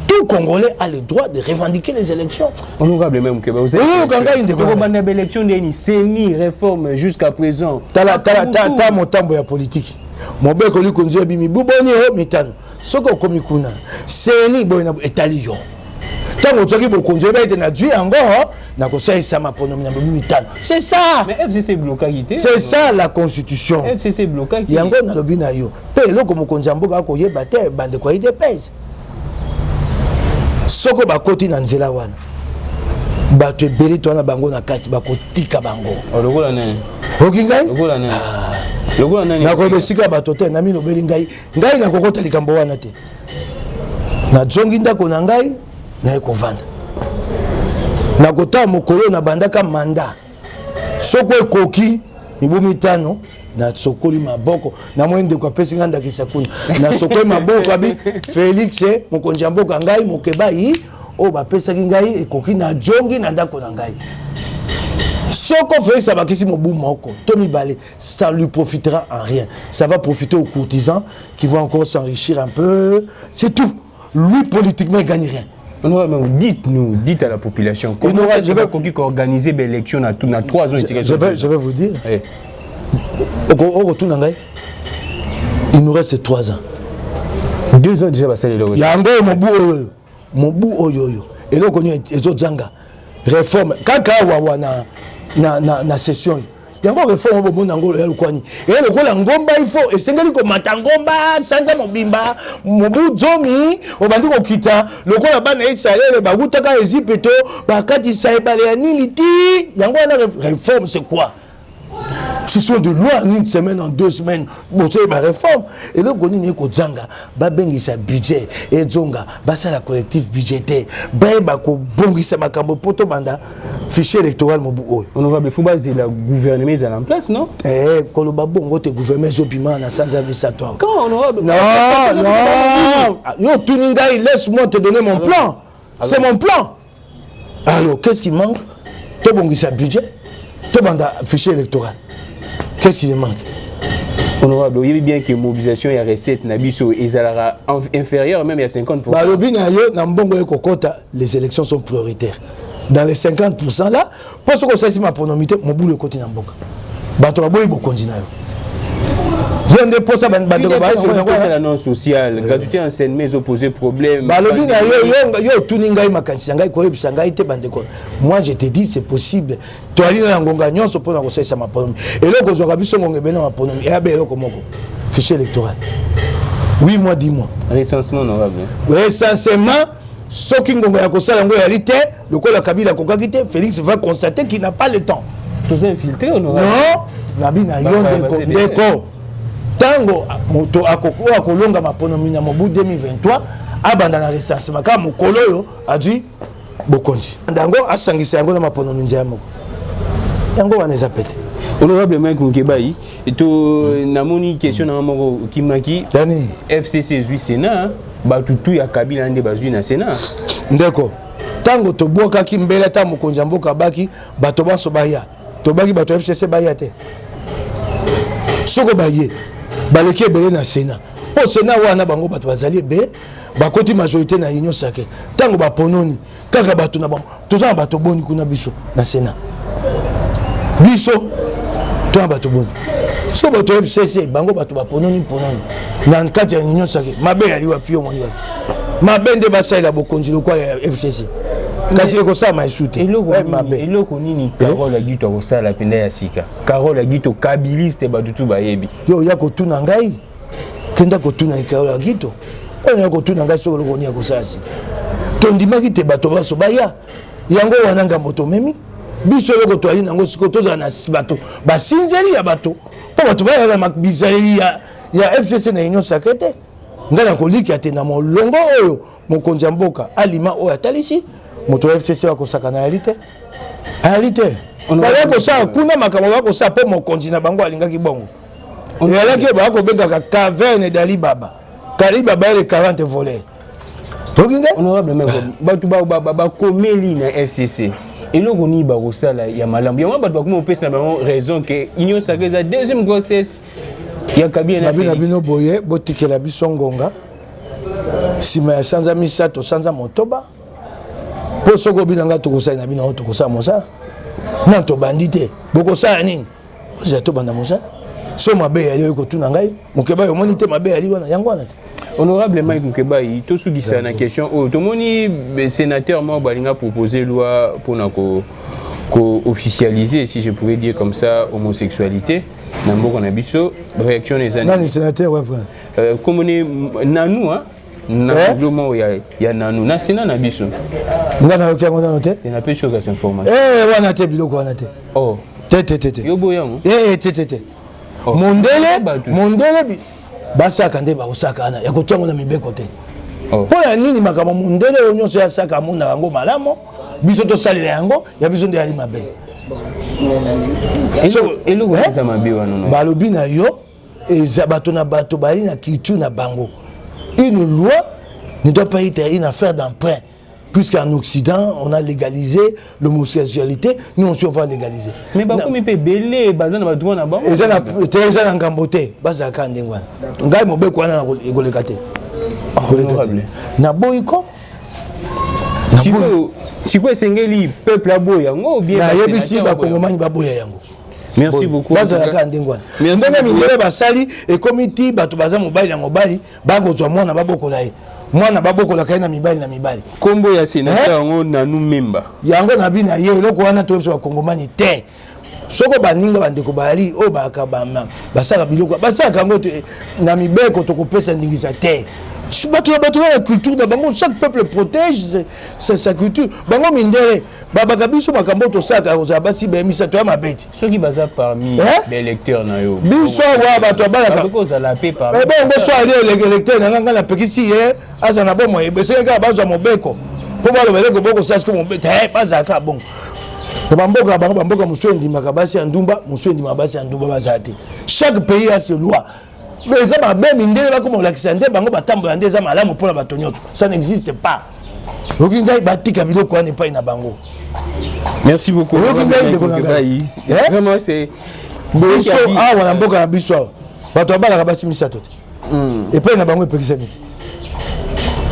Speaker 1: Tout Congolais a le droit de revendiquer les élections.
Speaker 2: Honorable même que vous avez élection de réforme jusqu'à présent.
Speaker 1: T'as mon tambo ya politique. Mon bec oli konzo bimi buboni ho mitano. Soko komi kuna. Seni boy na etali yo. Tango tsoki bo konzo ba ete na dui ango na ko sa isa maponomi na bimi mitano. C'est ça.
Speaker 2: Mais FCC bloqué.
Speaker 1: C'est ça la constitution.
Speaker 2: FCC bloqué.
Speaker 1: Yango na lobi na yo. Pe eloko mo konzo mboka ko yeba te bande ko IDPS. Soko bakoti na nzela wana bato ebele to na bango na kati bakotika bango
Speaker 2: lokola nani
Speaker 1: okingai
Speaker 2: lokola nani
Speaker 1: na ko besika bato te na mino beli ngai na kokota likambo wana te na zongi ndako na ngai na ekovanda na kota mokolo na bandaka manda soko ekoki mibumi tano na sokoli maboko na mwende kwa pesi nganda kisakuna na sokoli maboko abi Félix mokonzi mboka ngai mokebai o ba pesa ngai ekoki na jongi na ndako na ngai soko Félix abakisi mobu moko to mibale ça lui profitera en rien, ça va profiter aux courtisans qui vont encore s'enrichir un peu, c'est tout. Lui politiquement il gagne rien.
Speaker 2: Dites-nous, dites à la population comment est-ce qu'on va organiser l'élection dans 3 ans.
Speaker 1: Je vais vous dire. Il nous reste 3 ans.
Speaker 2: 2 ans déjà passé les lois.
Speaker 1: Yango mobu oyo. Et là on est zanga réforme kaka wana na session yango réforme bobo nango ya lukwani et le ko la ngomba il faut esengeli ko matangomba sanza mobimba mobu zomi obandi ko kita le ko la bana Israël ba gutaka Égypte ba kati saibale ya nini ti yango la réforme c'est quoi? Ce sont de lois en une semaine, en 2 semaines. Bon, c'est une réforme. Et là, on a ko zanga, ba bengisa budget et zonga, ba ça la collectif budgétaire, ba ko bongisa makambo poto banda fichier électoral mobu.
Speaker 2: Honorable, faut baser la gouvernement est en place, non?
Speaker 1: Koloba bongo te gouvernement zopima na sans avisatoire.
Speaker 2: Quand honorable?
Speaker 1: Non. Yo tuninga, laisse-moi te donner mon plan. C'est mon plan. Alors, qu'est-ce qui manque? To bongisa budget, to banda fichier électoral. Qu'est-ce qui manque?
Speaker 2: Honorable, vous savez bien que la mobilisation et la recette Nabiso est inférieure même à 50%.
Speaker 1: Bah, le bin les élections sont prioritaires. Dans les 50% là, pour ce que ça c'est ma pronomité, mon boulot côté Namboka. Bah, tu vas boire beaucoup continuer. Il y a pour ça
Speaker 2: l'annonce sociale, gratuité enseigne mes opposés problèmes.
Speaker 1: Bah, le bin yo tuninga makansi ko ebisanga ite bandeko. Moi je te dis c'est possible. Tu as dit na ngonga nyonso pour na ça ma pronomie. Et là ko zoka biso ngonga bena ma pronomie. Et abelo ko moko. Fichier électoral. 8 mois 10 mois.
Speaker 2: Recensement honorable.
Speaker 1: Recensement soki ngonga ya kosala ngo réalité, le ko la Kabila ko kakite, Félix va constater qu'il n'a pas le temps.
Speaker 2: Tous infiltrés honorable.
Speaker 1: Non, nabina yon déco. Tango moto akoko akolonga maponomi na mobu 2023 abanda na recensement ka mokolo yo adi bokonzi ndango asangisa yango na maponomi nzia moko yango wana eza pete.
Speaker 2: Honorable Mike Mukebai to namoni question na moko kimaki
Speaker 1: dani
Speaker 2: FCC zui Sénat batutu ya Kabila nde bazui na Sénat
Speaker 1: ndeko tango to boka kimbela ta mokonzi mboka baki bato baso baya to baki bato FCC baya te soko baye baleki ebele na Sénat. Au Sénat wana bango bato bazali ebele bakoti majorité na union sacrée. Tango bapononi kaka bato na bango tozana bato boni kuna biso na Sénat. Biso to bato boni. So bato FCC bango bato bapononi pononi. Na kati ya union sacrée mabe yali wapi omoni wapi. Mabende basaila bokonzi lokwa ya FCC. Kasi eko sa maisute.
Speaker 2: Eloko nini Carole Agito ko sala penda ya sika. Carole Agito kabiliste badutu bayebi.
Speaker 1: Yo ya ko tuna ngai. Kenda ko tuna Carole Agito. Ya ko tuna ngai soko lokoni ya ko sasi. Tondimaki te bato baso baya. Yango wananga moto memi. Biso loko to ali nango siko toza na bato. Ba sinzeli ya bato. Po bato baya na makbizali ya FCC na union sacrée. Ngana ko liki atena mo longo oyo mokonzi mboka alima oyo atalisi. Moto FCC wa kosaka na réalité. Réalité. Baya kosa kuna makambo ba kosa pe mokonzi na bango alingaki bongo. Et alaki ba ko benga caverne d'Ali Baba. Kali Baba les 40 volets.
Speaker 2: Honorable meko batu ba komeli na FCC. Eloko ni ba kosala ya malambo. Ya mabatu ba kuma pesa na raison que union sacrée za deuxième grossesse ya Kabila na
Speaker 1: bino boye botikela biso ngonga. Sima ya sanza misato sanza motoba. Pour ce que binanga to kosa na bino to kosa mosa na to bandité boko sa nini oza to banda mosa so mabe ya yo ko tuna ngai Mukeba yo monite mabe ya wana yango wana te.
Speaker 2: Honorable Mike Mukeba to sugisa na question o to moni sénateur mo balinga proposer loi pour na ko officialiser, si je pourrais dire comme ça, homosexualité na mboka na biso réaction les années.
Speaker 1: Nani sénateur ouais
Speaker 2: comme on est nanou hein na gouvernement ya nanu na Sénat na biso
Speaker 1: ngana okiango na note
Speaker 2: na pe choka cette information
Speaker 1: wana te biloko wana te
Speaker 2: oh
Speaker 1: te
Speaker 2: yo boyango
Speaker 1: te mondele basaka nde ba osaka na ya kotiango na mibeko te po ya nini makambo mondele onyoso ya saka mona yango malamo biso to salela yango ya biso nde ali mabe
Speaker 2: eloko za mabe wana no
Speaker 1: balobi na yo eza bato na bato bali na kitu na bango. Une loi ne doit pas être une affaire d'emprunt. Puisqu'en Occident, on a légalisé l'homosexualité, nous aussi on va légaliser.
Speaker 2: Mais bah comme il peut belé, bazan na batouana na bango.
Speaker 1: Eza na teza na ngambote, bazaka ndengwa. Ngai mobeko wana na egolekate.
Speaker 2: Honorable.
Speaker 1: Na boyiko.
Speaker 2: Siko sengeli peuple aboya ngo bien.
Speaker 1: Na yebisi ba kongomani baboya yango.
Speaker 2: Merci beaucoup.
Speaker 1: Bazalaka ndengwa. Ndenge mindele basali et comité bato baza mobile ya mobile bakozwa mwana babokola ye. moi na baboko la kaina mibali na mibali
Speaker 2: kombo ya sénateur ngo na nous memba
Speaker 1: yango na bina ye loko wana to so kongomani te soko baninga bandeko bali o bakabama basaka biloko basaka ngo na mibeko to kopesa ndingisa te bato la culture de bango chaque peuple protège sa culture bango mindele babaka biso makambo to saka oza basi be misa to mabeti
Speaker 2: ceux qui baza parmi les lecteurs na yo
Speaker 1: biso wa bato balaka
Speaker 2: ko za la paix par
Speaker 1: bon so ali les lecteurs na nganga na pekisi ye asa na bomo ebese ka bazo mobeko po balo beleko boko sasa ko mobeti baza ka bon bamboka bango bamboka musendi makabasi ya ndumba musendi mabasi ya ndumba bazate chaque pays a ses lois. Mais ça m'a bien mindé là comme on l'accendait bango batambola ndeza malamu pour la batonyoto ça n'existe pas okinga batika biloko wana pas na bango.
Speaker 2: Merci beaucoup vraiment c'est
Speaker 1: biso awa na mboka na biso bato balaka basi misato et pas na bango epekisa miti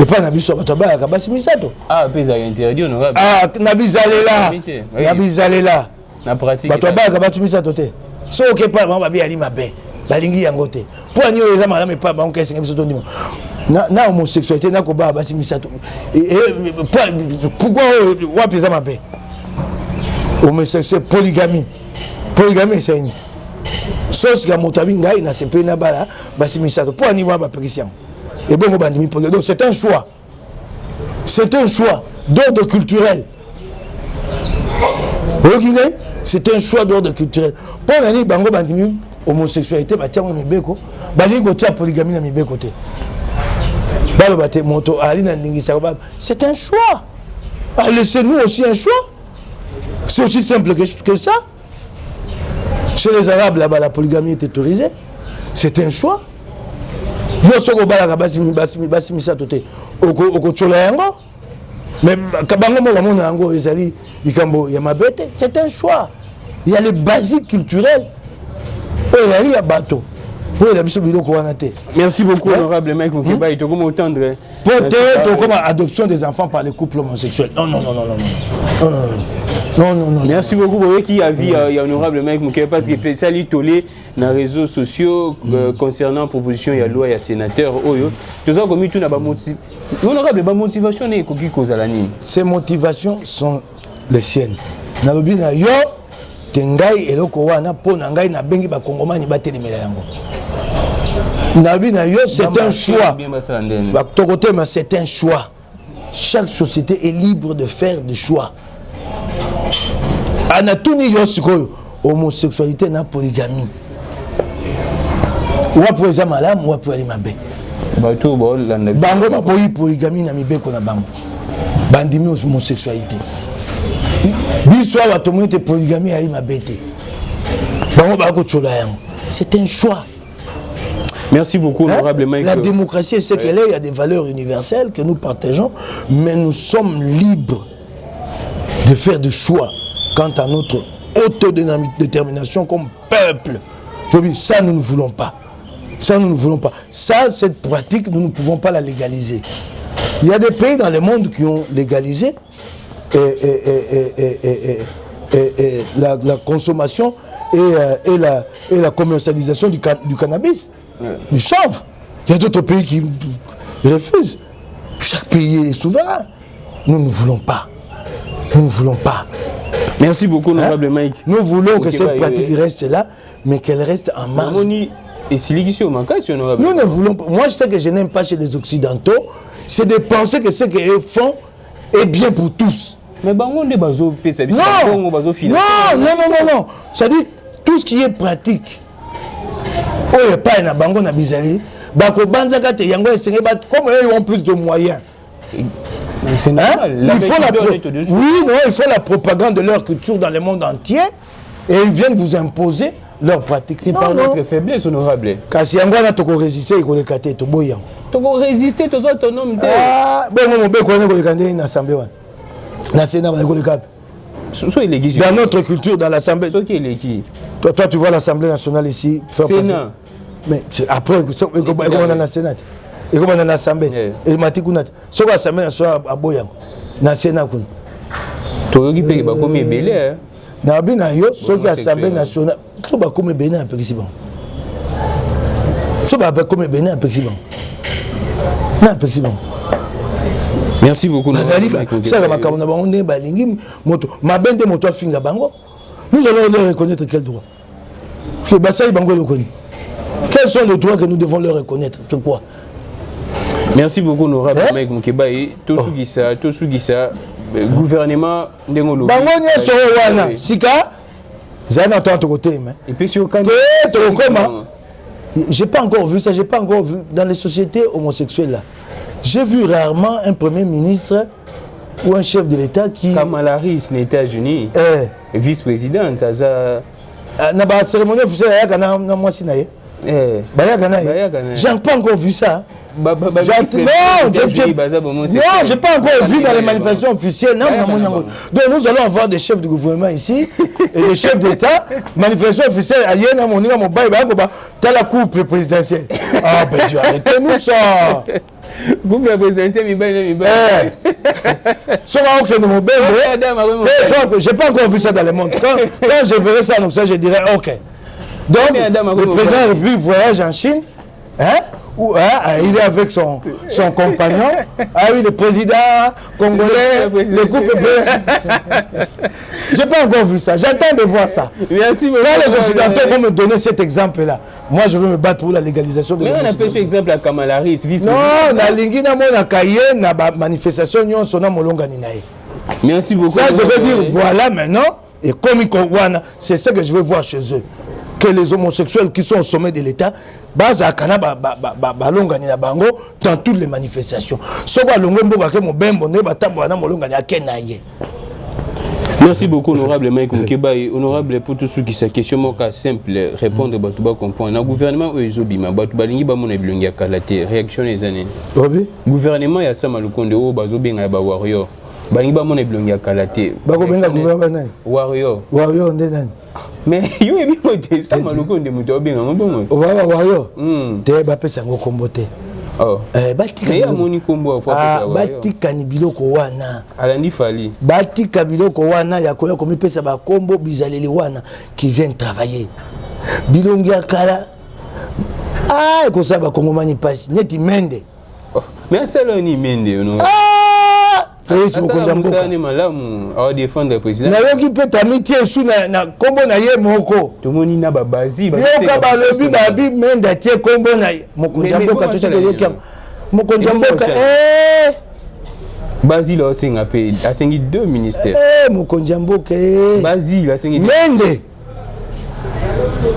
Speaker 1: et pas na biso bato balaka basi misato
Speaker 2: pesa interdit honorable
Speaker 1: na bizalela
Speaker 2: na pratique
Speaker 1: bato balaka basi misato te so ok pas bango babi ali mabe balingi yango te po ani oyo eza malamu epa bango kesenga biso tondima na homosexualité na koba basi misato pourquoi wapi eza mabe homosexualité polygamie eseni sosika moto abi ngai na sepeli na bala basi misato po ani wa bapekisi yango ebongo bandimi polygamie. Donc c'est un choix d'ordre culturel. C'est un choix d'ordre culturel. Pour nani bango bandimi homosexualité batiango mibeko balingi kotia polygamie na mibeko te balo bate moto ali na ndingisa ba c'est un choix. Laissez-nous aussi un choix. C'est aussi simple que ça. Chez les Arabes là-bas la polygamie est autorisée. C'est un choix. Yo soko bala basi misato te oko chola yango mais kabango mo mona yango ezali likambo ya mabete. C'est un choix. Il y a les basiques culturelles.
Speaker 2: Merci beaucoup, honorable Mike Mukeba. Il te comme entendre.
Speaker 1: Peut-être comme adoption des enfants par les couples homosexuels. Non.
Speaker 2: Merci beaucoup pour qui a vu honorable Mike Mukeba parce que ça lui tolé dans les réseaux sociaux concernant proposition ya loi ya sénateur Oyo. Tout ça comme tout na ba honorable ba motivation ne ko ki cause la nini.
Speaker 1: Ces motivations sont les siennes. Na lobi na yo tengai eloko wana po na ngai na bengi ba kongomani batelemela yango. Nabi na yo c'est un choix. Ba tokote ma c'est un choix. Chaque société est libre de faire des choix. Anatuni yo sikoyo homosexualité na polygamie. Wa po eza malamu wa po ali mabe.
Speaker 2: Bato bo landa.
Speaker 1: Bango ba boyi polygamie na mibeko na bango. Bandimi homosexualité. Biswa batomite polygamie ali mabete. Bango ba ko chola yango. C'est un choix.
Speaker 2: Merci beaucoup, honorable Mike.
Speaker 1: La démocratie, c'est qu'elle est, il y a des valeurs universelles que nous partageons, mais nous sommes libres de faire des choix quant à notre autodétermination comme peuple. Ça, nous ne voulons pas. Ça, nous ne voulons pas. Ça, cette pratique, nous ne pouvons pas la légaliser. Il y a des pays dans le monde qui ont légalisé la consommation et la commercialisation du cannabis. Du chanvre. Il y a d'autres pays qui refusent. Chaque pays est souverain. Nous ne voulons pas. Nous ne voulons pas.
Speaker 2: Merci beaucoup, honorable Mike.
Speaker 1: Nous voulons que cette pratique reste là, mais qu'elle reste en marge. Nous ne voulons pas. Moi, je sais que je n'aime pas chez les Occidentaux, c'est de penser que ce qu'ils font est bien pour tous.
Speaker 2: Mais bango de bazo pesa biso bango bazo financer.
Speaker 1: Non. C'est-à-dire tout ce qui est pratique. Oh, pas na bango na bizali. Bako banzaka te yango esengé comme ils ont plus de moyens.
Speaker 2: C'est normal.
Speaker 1: Il faut la propagande de leur culture dans le monde entier et ils viennent vous imposer leur pratique.
Speaker 2: C'est pas notre faiblesse, honorable.
Speaker 1: Kasi yango na toko résister ko le katé to boyan.
Speaker 2: Toko résister to autonome te.
Speaker 1: Bon be ko ko le kandé na assemblée wana. Na Sénat ba ko le cap. Dans notre culture, dans l'Assemblée. Toi, tu vois l'Assemblée nationale ici.
Speaker 2: Sénat.
Speaker 1: Mais après, comment on a la Sénat? Et comment on a l'Assemblée? Et Matikounat. Ce que l'Assemblée nationale a Boyan. Dans le Sénat.
Speaker 2: Tu as dit que tu as commis belé.
Speaker 1: Dans l'Assemblée nationale, tu as commis belé un peu ici. Tu as commis belé un peu ici. Non, un peu ici.
Speaker 2: Merci beaucoup.
Speaker 1: Ça va comme on est balingi moto mabende moto finga bango. Nous allons leur reconnaître quel droit. Que Bassai Bango le connaît. Quels sont les droits que nous devons leur reconnaître? Pourquoi?
Speaker 2: Merci beaucoup, honorable Mike Mukebaye. Tosugisa, gouvernement Ndengolo.
Speaker 1: Bango n'y soro wana. Sika, zana tant côté mais.
Speaker 2: Et puis sur quand
Speaker 1: j'ai pas encore vu ça, j'ai pas encore vu dans les sociétés homosexuelles là. J'ai vu rarement un premier ministre ou un chef de l'État qui...
Speaker 2: Kamala Harris, les États-Unis, vice-présidente,
Speaker 1: na ba cérémonie officielle ya kana na mwasi na ye. J'ai pas encore vu ça. Non, j'ai pas encore vu dans les manifestations officielles. Non, donc nous allons avoir des chefs de gouvernement ici et des chefs d'État. Manifestation officielle, il y a la coupe présidentielle. Ah ben Dieu, arrêtez-nous ça.
Speaker 2: Coupe présidentielle,
Speaker 1: j'ai pas encore vu ça dans le monde. Quand je verrai ça, donc ça, je dirais ok. Donc, le président de la République voyage en Chine, hein, où, il est avec son compagnon. Ah oui, le président congolais, le couple. J'ai pas encore vu ça. J'attends de voir ça.
Speaker 2: Merci beaucoup.
Speaker 1: Quand les Occidentaux vont me donner cet exemple-là, moi je veux me battre pour la légalisation de l'homosexualité.
Speaker 2: Mais on appelle ce exemple à Kamala Harris,
Speaker 1: vice-président. Non, na lingi na mona kaye na manifestation nyon sona molonga ni nae.
Speaker 2: Merci beaucoup.
Speaker 1: Ça, je veux dire, voilà maintenant, et comme c'est ce que je veux voir chez eux. Que les homosexuels qui sont au sommet de l'État, dans toutes les manifestations.
Speaker 2: Merci beaucoup, honorable Mike Mukebaye. Honorable, pour tous ceux qui se questionnent, simple, répondre à Batouba comprendre. Le gouvernement est Zobima, Batouba Lingiba Mona Bilongia Kalate, réaction des années. Le gouvernement est Samalukonde, Bazobinga Warrior. Balingiba Mona Bilongia Kalate. Warrior.
Speaker 1: Warrior,
Speaker 2: mais yo ebi moté ça maluko ndemuto obenga mbongo
Speaker 1: wayo te ba pesa ngo kombote
Speaker 2: batika ya moni kombo
Speaker 1: afa batika ni biloko wana
Speaker 2: alandi fali
Speaker 1: batika biloko wana ya koya komi pesa ba kombo bizaleli wana qui viennent travailler bilongi akala ko ça ba kongomani pasi neti mende
Speaker 2: mais ça là ni mende no
Speaker 1: Félix Mokonjamboka
Speaker 2: ni malamu a défendre le président.
Speaker 1: Na yoki pe tamiti sous na kombo na ye moko.
Speaker 2: Tomoni na ba bazi ba.
Speaker 1: Yoka ba lobi ba bi menda tie kombo na Mokonjamboka to ce que yoki Mokonjamboka
Speaker 2: Basile a sengi 2 ministères.
Speaker 1: Mokonjamboka
Speaker 2: Basile a sengi
Speaker 1: mende.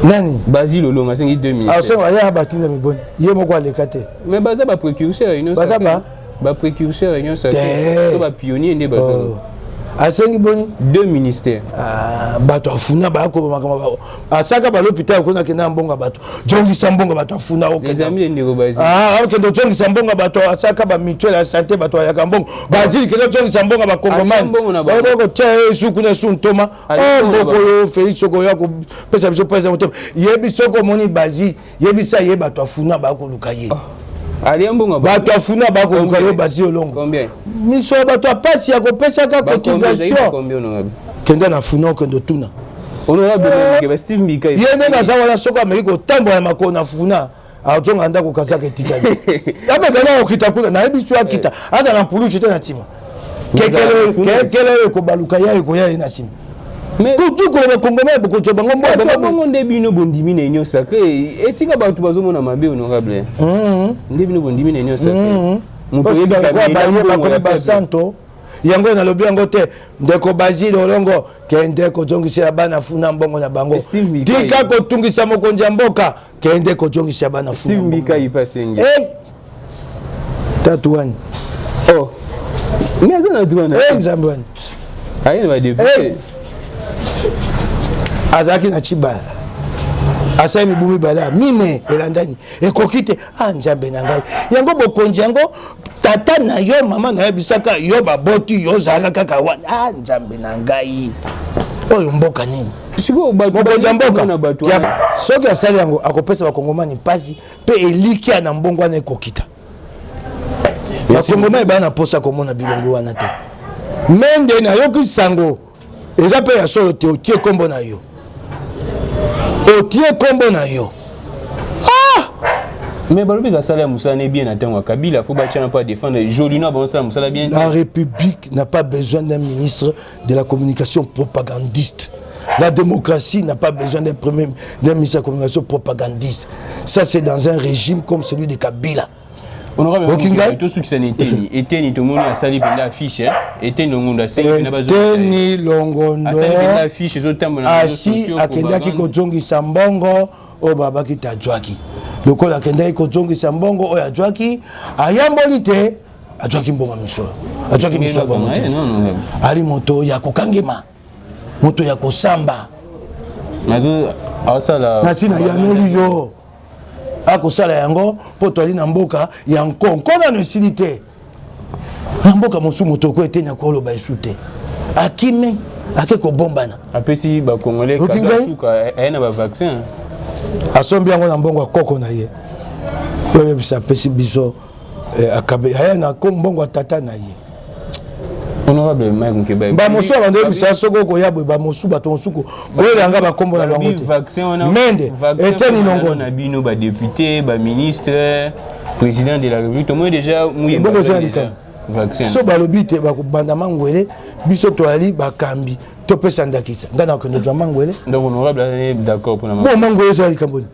Speaker 1: Nani?
Speaker 2: Basile Olonga a sengi 2 ministères.
Speaker 1: Ah c'est ya batinza miboni. Ye moko alekate.
Speaker 2: Mais baza ba précurseur ino.
Speaker 1: Baza ba
Speaker 2: précurseur union ça ba pionnier ndé bazo
Speaker 1: asengi boni
Speaker 2: 2 ministères
Speaker 1: bato afuna ba ko makama asaka ba l'hôpital ko na kena mbonga bato jongi sambonga bato afuna o
Speaker 2: les amis ndeko bazi
Speaker 1: ok do jongi sambonga bato asaka ba mutuelle la santé bato ya kambongo bazi ke do jongi sambonga ba kongomani ba ko tie suku na suntoma mboko Félix Soko ya ko pesa biso pesa moto yebi soko moni bazi yebi sa ye bato afuna ba ko lukaye bato afuna bako lukayo basi olongo
Speaker 2: combien
Speaker 1: miso bato apasi ya kopesa ka cotisation kenda na funa kendo tuna
Speaker 2: honorable ke Steve Mbika
Speaker 1: yene na zawa la soko ameki ko tambola makona funa azonga ndako kasaka etikali abe kana okita kuna na ebiso akita aza na pulu chete na tima kekele ko baluka ya ko ya na sim mais tout ko ba kongomais boko to bango mbo
Speaker 2: bango ndebino bondimi na nyo sacré etika bato bazomona mabe honorable ndebino bondimi na nyo sacré
Speaker 1: muto yeba ba santo yango na lobi yango te ndeko Basile Olongo kende ko jongisa bana funa mbongo na bango dika ko tungisa Mokonjamboka kende ko jongisa bana funa
Speaker 2: Steve Mbika ipasengi
Speaker 1: tatouane
Speaker 2: mais azana douane
Speaker 1: zambouane
Speaker 2: ayene ba député
Speaker 1: azaki na chiba asai mibumi bala mine elandani ekokite nzambe na ngai yango bokonzi yango tata na yo mama na yo bisaka yo baboti yo zalaka kaka wana nzambe na ngai oyo mboka nini Mokonjamboka soki asali yango akopesa bakongomani mpasi mpe elikia na mbongo wana ekokita bakongomani bana posa komona bilongo wana te mende na yoki sango eza mpe ya solo te otie kombo na yo otie kombo na yo
Speaker 2: Mais Balobé Sala Moussa n'est bien atteint à Kabila, il faut pas défendre. Jolino Bonsa Moussa bien.
Speaker 1: La République n'a pas besoin d'un ministre de la communication propagandiste. La démocratie n'a pas besoin d'un ministre de la communication propagandiste. Ça, c'est dans un régime comme celui de Kabila.
Speaker 2: Honorable, tout ce qui s'en était, tout le monde a sali la fiche, était le monde a sali
Speaker 1: Longondo,
Speaker 2: affiche,
Speaker 1: assis à Kendaki Kotongi Sambongo, au Babaki Tadjwaki. Le col à Kendaki Kotongi Sambongo, au Adjwaki, à Yambolite, Adjwaki Mbonga Miso, Adjwaki Miso, Ali Moto, Yako Kangema, Moto Yako Samba, Nasina Yanoli Yo. Akosala yango po toli na mboka ya nkonko na nesilité na mboka mosu motoko etenya ko loba esute akime akeko bombana
Speaker 2: apesi ba congolais kasuka ayena ba vaccin
Speaker 1: asombi yango na mbongo akoko na ye oyo bisa pesi biso akabe ayena ko mbongo tata na ye.
Speaker 2: Honorable Mike Mukeba
Speaker 1: ba mosu abande bisa soko ko yabwe ba mosu ba tonsuko ko yanga ba kombo na bango te mende eteni nongo
Speaker 2: na bino ba député ba ministre président de la République to moi déjà mouye
Speaker 1: vaccin so ba lobite ba ko banda mangwele biso to ali ba kambi to pesa ndakisa ngana ko ndwa mangwele
Speaker 2: donc honorable est d'accord pour na
Speaker 1: bon mangwele ça likamboni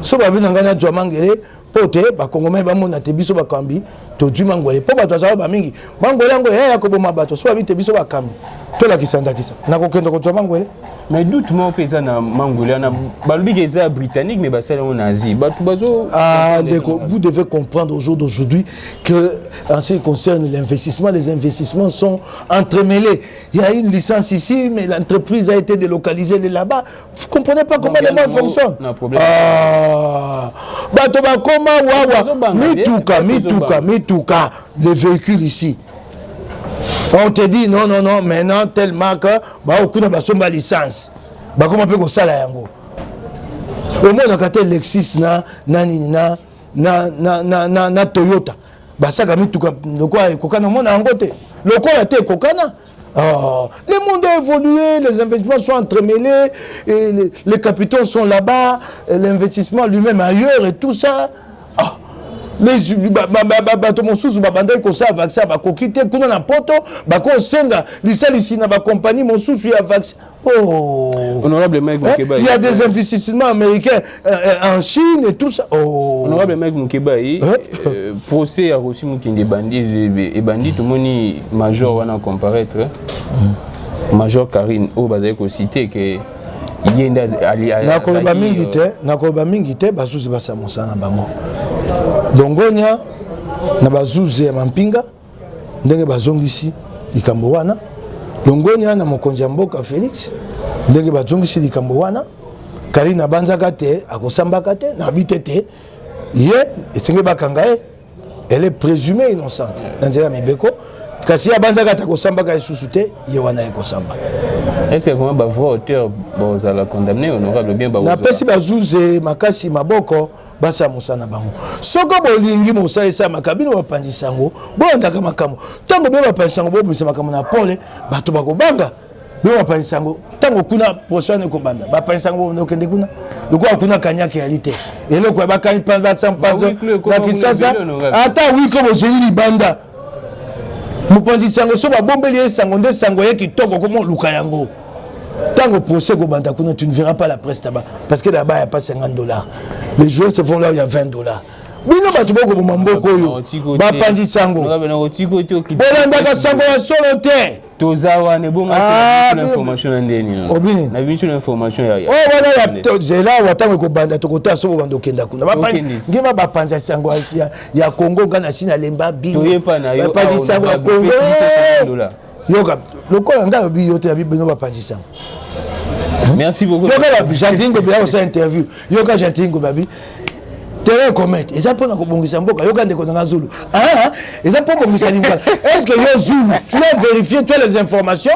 Speaker 1: so ba bina ngana jwa mangwele pote ba kongomai ba mona te biso ba kambi to dwi mangwele po bato azaba ba mingi mangwele ngo ya ko boma bato so ba bite biso ba kambi to la kisanda kisa na ko kendo ko jwa mangwele
Speaker 2: mais doute mo pesa na mangwele na balubi que britannique mais ba sala on nazi bato bazo
Speaker 1: vous devez comprendre au jour d'aujourd'hui que en ce qui concerne l'investissement, les investissements sont entremêlés. Il y a une licence ici mais l'entreprise a été délocalisée là-bas. Vous comprenez pas comment les gens fonctionnent. Bato ba koma wawa mituka les véhicules ici. On te dit non, maintenant, telle marque, on a une licence. Comment on peut faire ça? Au moins, on a un Lexus, na Toyota. Ça a mis tout le monde a évolué, les investissements sont entremêlés, et les capitaux sont là-bas, l'investissement lui-même ailleurs et tout ça. Les bateaux monsus babanda ko sa vaccin ba ko kité kuna na poto ba ko senga lisalisi na ba compagnie monsus ya vaccin. Oh
Speaker 2: honorable Mike Mukeba
Speaker 1: il y a des investissements américains en Chine et tout ça. Oh
Speaker 2: honorable Mike Mukeba procès a reçu mukinde bandits et bandits tout moni major wana comparaître major Karine au bazay ko cité que yenda ali
Speaker 1: na koloba mingi te basuzi basa mosana bango dongonya na bazuze ya mampinga ndenge bazongisi likambo wana dongonya na mokonzi ya mboka Félix ndenge bazongisi likambo wana Karina banzaka te akosambaka te na bitete ye esenge bakanga elle est présumée innocente nzela mibeko kasi ya banzaka ta kosambaka esusu te ye wana ekosamba.
Speaker 2: Est-ce que comment ba vrai auteur za la condamner honorable bien ba
Speaker 1: na pesi bazuze makasi maboko basa musana bango soko bolingi musa esa makabino bapandisango bondaka makambo tango be bapandisango bo bisa makambo na pole bato bakobanga be bapandisango tango kuna prochaine ko banda bapandisango no kende kuna lokwa kuna kanyake yalite eloko bakani pa sampanzo na kisasa ata wiko bozeli libanda mupandisango so babombeli esango nde sango yeki toko komo luka yango. Tant au procès au Bandakuna, tu ne verras pas la presse là-bas. Parce que là-bas, il n'y a pas $50. Les joueurs se font là où il y a $20. Oui, non, tu vas au Mambo Koyo. Bapandi Sango. Bolanda Sango à Soloté.
Speaker 2: Tozawa ne bon information ndeni.
Speaker 1: Obini.
Speaker 2: Na biso information ya.
Speaker 1: Oh voilà ya zela watango ko banda to kota so bando kenda kuna. Bapandi ngima bapanja Sango ya Congo ngana China lemba bino. Bapandi Sango ya Congo. Yoka lokola nga bi yote ya bino bapandi Sango.
Speaker 2: Merci beaucoup.
Speaker 1: Yoka Jantingo bia osa interview. Yoka Jantingo babi. Terrain commet. Et ça pour na kobongisa mboka yoka ndeko na Zulu. Et ça pour bongisa lingua. Est-ce que yo Zulu, tu as vérifié tu as les informations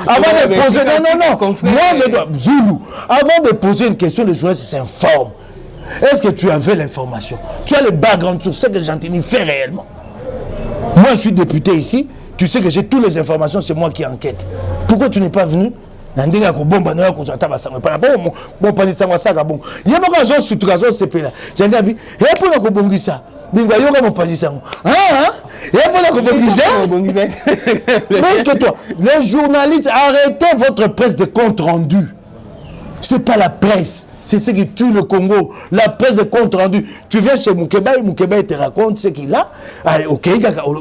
Speaker 1: avant de poser non. Moi je dois Zulu. Avant de poser une question, le journaliste s'informe. Est-ce que tu avais l'information? Tu as le background sur ce que Jantini fait réellement. Moi je suis député ici, tu sais que j'ai toutes les informations, c'est moi qui enquête. Pourquoi tu n'es pas venu Nandinga ko bomba na ko zata basango pa bon panisa saka bon yeba ko zo sutuka zo sepela jandi abi he pour ko bongisa bingwa yoga mo panisa he pour ko bongisa mais est-ce que toi les journalistes arrêtez votre presse de compte rendu, c'est pas la presse, c'est ce qui tue le Congo, la presse de compte rendu. Tu viens chez Moukeba te raconte ce qu'il a, ok,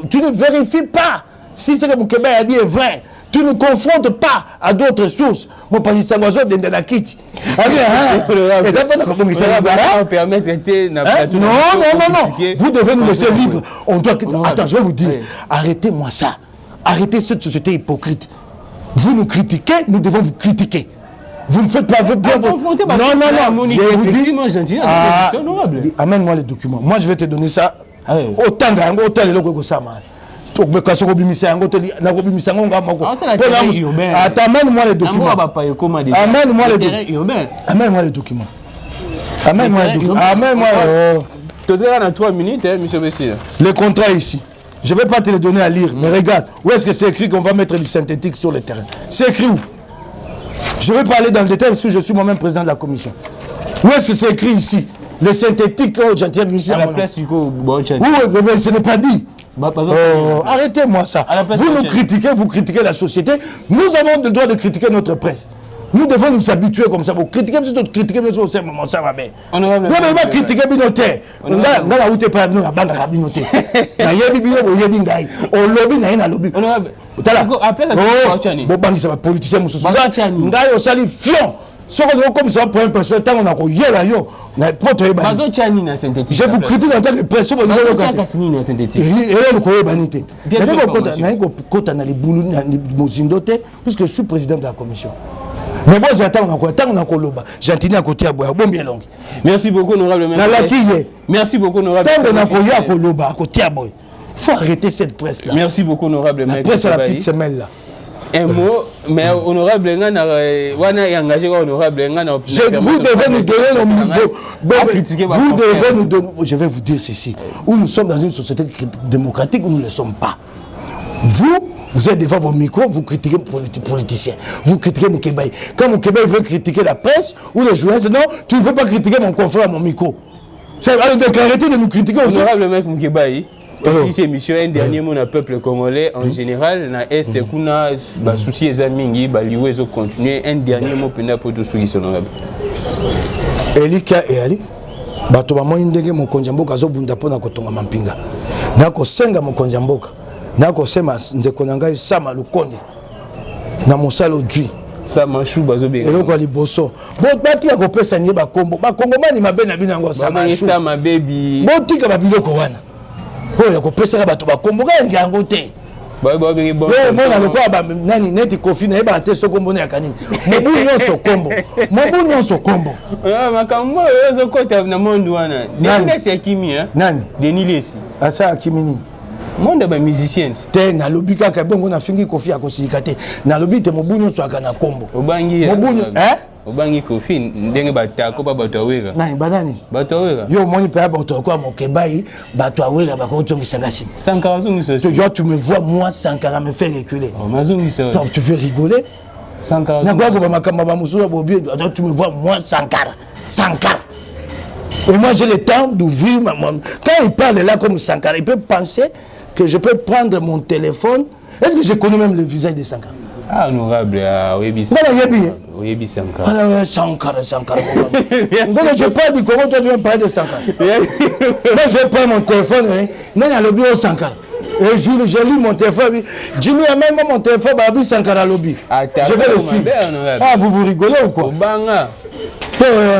Speaker 1: tu ne vérifies pas si ce que Moukeba a dit est vrai. Tu ne confrontes pas à d'autres sources. Mon panier sangozo de la kit. Non. Vous devez nous laisser libres. On doit. Attends, je vais vous dire. Arrêtez-moi ça. Arrêtez cette société hypocrite. Vous nous critiquez, nous devons vous critiquer. Vous ne faites pas bien votre... Non. Je vous dis... Amène-moi les documents. Moi, je vais te donner ça. Autant de locaux que ça, man. Amène-moi les documents. Amène-moi les documents. Amène-moi.
Speaker 2: Tu as 3 minutes, monsieur Bessie.
Speaker 1: Le contrat ici. Je ne vais pas te le donner à lire, mais regarde, où est-ce que c'est écrit qu'on va mettre du synthétique sur le terrain? C'est écrit où? Je vais parler dans le détail parce que je suis moi-même président de la commission. Où est-ce que c'est écrit ici? Le synthétique, gentil ministre.
Speaker 2: À la place du coup,
Speaker 1: ce n'est pas dit. Arrêtez-moi ça. Vous nous critiquez, vous critiquez la société. Nous avons le droit de critiquer notre presse. Nous devons nous habituer comme ça. Vous critiquez, vous critiquez, mais ça va bien. On va critiquer Binoté. On a outé par nous, la bande à Binoté. On a lobby, on a lobby. Après, ça va politicien, on a sali fion. Si on comme ça pour un personne, tant on a eu là yo, na poto eba. Je vous critique en tant que personne au niveau local. Et on ko banité. Na ko kota na les boulou na mozindote puisque je suis président de la commission. Mais bon, j'attends encore loba. J'entends à côté à boire. Bon bien long.
Speaker 2: Merci beaucoup honorable maître.
Speaker 1: Merci beaucoup honorable. À côté à boire. Faut arrêter cette presse là.
Speaker 2: Merci beaucoup honorable maître.
Speaker 1: La presse à la petite semelle là.
Speaker 2: Un mot, mais honorable Ngana, wana est engagé honorable Ngana.
Speaker 1: Vous devez nous donner nos niveaux. Vous devez nous donner. Je vais vous dire ceci. Où nous sommes dans une société démocratique où nous ne le sommes pas. Vous êtes devant vos micros, vous critiquez les politiciens, vous critiquez Moukeba. Quand Moukeba veut critiquer la presse ou les journalistes, non, tu ne peux pas critiquer mon confrère à mon micro. Alors, donc arrêtez de nous critiquer aussi.
Speaker 2: Honorable mec Moukeba. Ici, c'est mission, un dernier mot au peuple congolais en général. Na Est, kuna souci les amis, lioué, ils ont continué. Un dernier mot pour tous ceux qui sont honorables.
Speaker 1: Elika et Ali, bato ba mo indenge mo konjamboka zo bunda pona kotonga mampinga. Na ko senga mo konjamboka. Na ko sema ndeko na ngai Sama Lukonde. Na mosalo dwi.
Speaker 2: Sama Chou bazo be.
Speaker 1: Eloko ali boso. Bo bati ya ko pesa nye ba kombo. Ba kongo mani mabe na binango Sama Chou.
Speaker 2: Sama baby.
Speaker 1: Bo tika ba biloko wana. Oya ko pesa bato ba kombo ga ngango te.
Speaker 2: Bon.
Speaker 1: Mona lokwa ba nani neti kofi na eba te sokombo na kanini. Mobu nyonso kombo.
Speaker 2: Makambo yozo kota na monde wana. Denis Akimi
Speaker 1: Nani?
Speaker 2: Denis Lesi.
Speaker 1: Asa Akimi ni.
Speaker 2: Monde ba musicien.
Speaker 1: Te na lobi kaka bongo na fingi kofi akosika te. Na lobi te mobu nyonso akana kombo.
Speaker 2: Obangi.
Speaker 1: Mobu
Speaker 2: Obangi kofi ndenge batako ba bato awera.
Speaker 1: Nani banani?
Speaker 2: Bato awera.
Speaker 1: Yo moni pa bato kwa Mokebai, bato awera ba ko tongisa ngasi.
Speaker 2: Sankara zungiso.
Speaker 1: Tu me vois moi Sankara me faire reculer.
Speaker 2: Oh mazungiso.
Speaker 1: Donc tu veux rigoler?
Speaker 2: Sankara.
Speaker 1: Na kwa ba makamba ba musula bobi, donc tu me vois moi Sankara. Et moi j'ai le temps d'ouvrir quand il parle là comme Sankara, il peut penser que je peux prendre mon téléphone. Est-ce que je connais même le visage de Sankara?
Speaker 2: Ah, honorable, Oyebi Sankara.
Speaker 1: Sankara. Donc je parle du Congo, toi tu veux me parler de Sankara. Moi je prends mon téléphone, non, il y a le bureau Sankara. Et j'ai lu mon téléphone, Jimmy a même mon téléphone, Babi Sankara lobby. Je vais le suivre. Ah, vous rigolez ou quoi?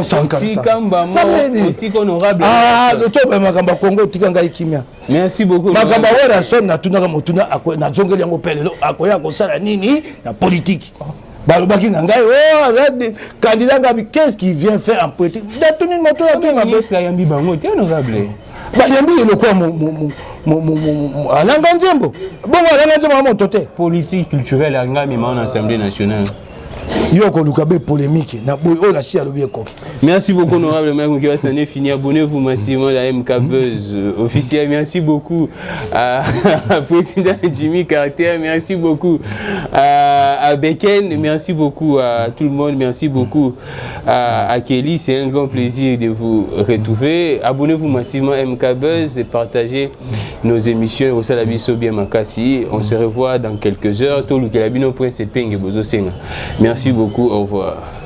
Speaker 1: Sankara.
Speaker 2: Merci beaucoup.
Speaker 1: Makamba wera son na tunaka motuna na zongeli yango pelelo akoya kosala nini na politique. Balobaki na ngai candidat ngabi qu'est-ce qu'il vient faire en politique? Datuni moto na tunga
Speaker 2: ministre yambi bango te honorable.
Speaker 1: Ba yambi eloko mo alanga nzembo. Bongo alanga nzembo moto te.
Speaker 2: Politique culturelle ngami ma en Assemblée nationale.
Speaker 1: yo ko lukabe polémique na boy o la chia lobi ekoki.
Speaker 2: Merci beaucoup honorable maire Moukiba Sané fini, abonnez-vous massivement à la MK Buzz officiel. Merci beaucoup à président Jimmy Carter, merci beaucoup à Beken, merci beaucoup à tout le monde, merci beaucoup à Kelly, c'est un grand plaisir de vous retrouver. Abonnez-vous massivement à MK Buzz et partagez nos émissions au Salabiso bien Makassi. On se revoit dans quelques heures. Merci beaucoup, au revoir.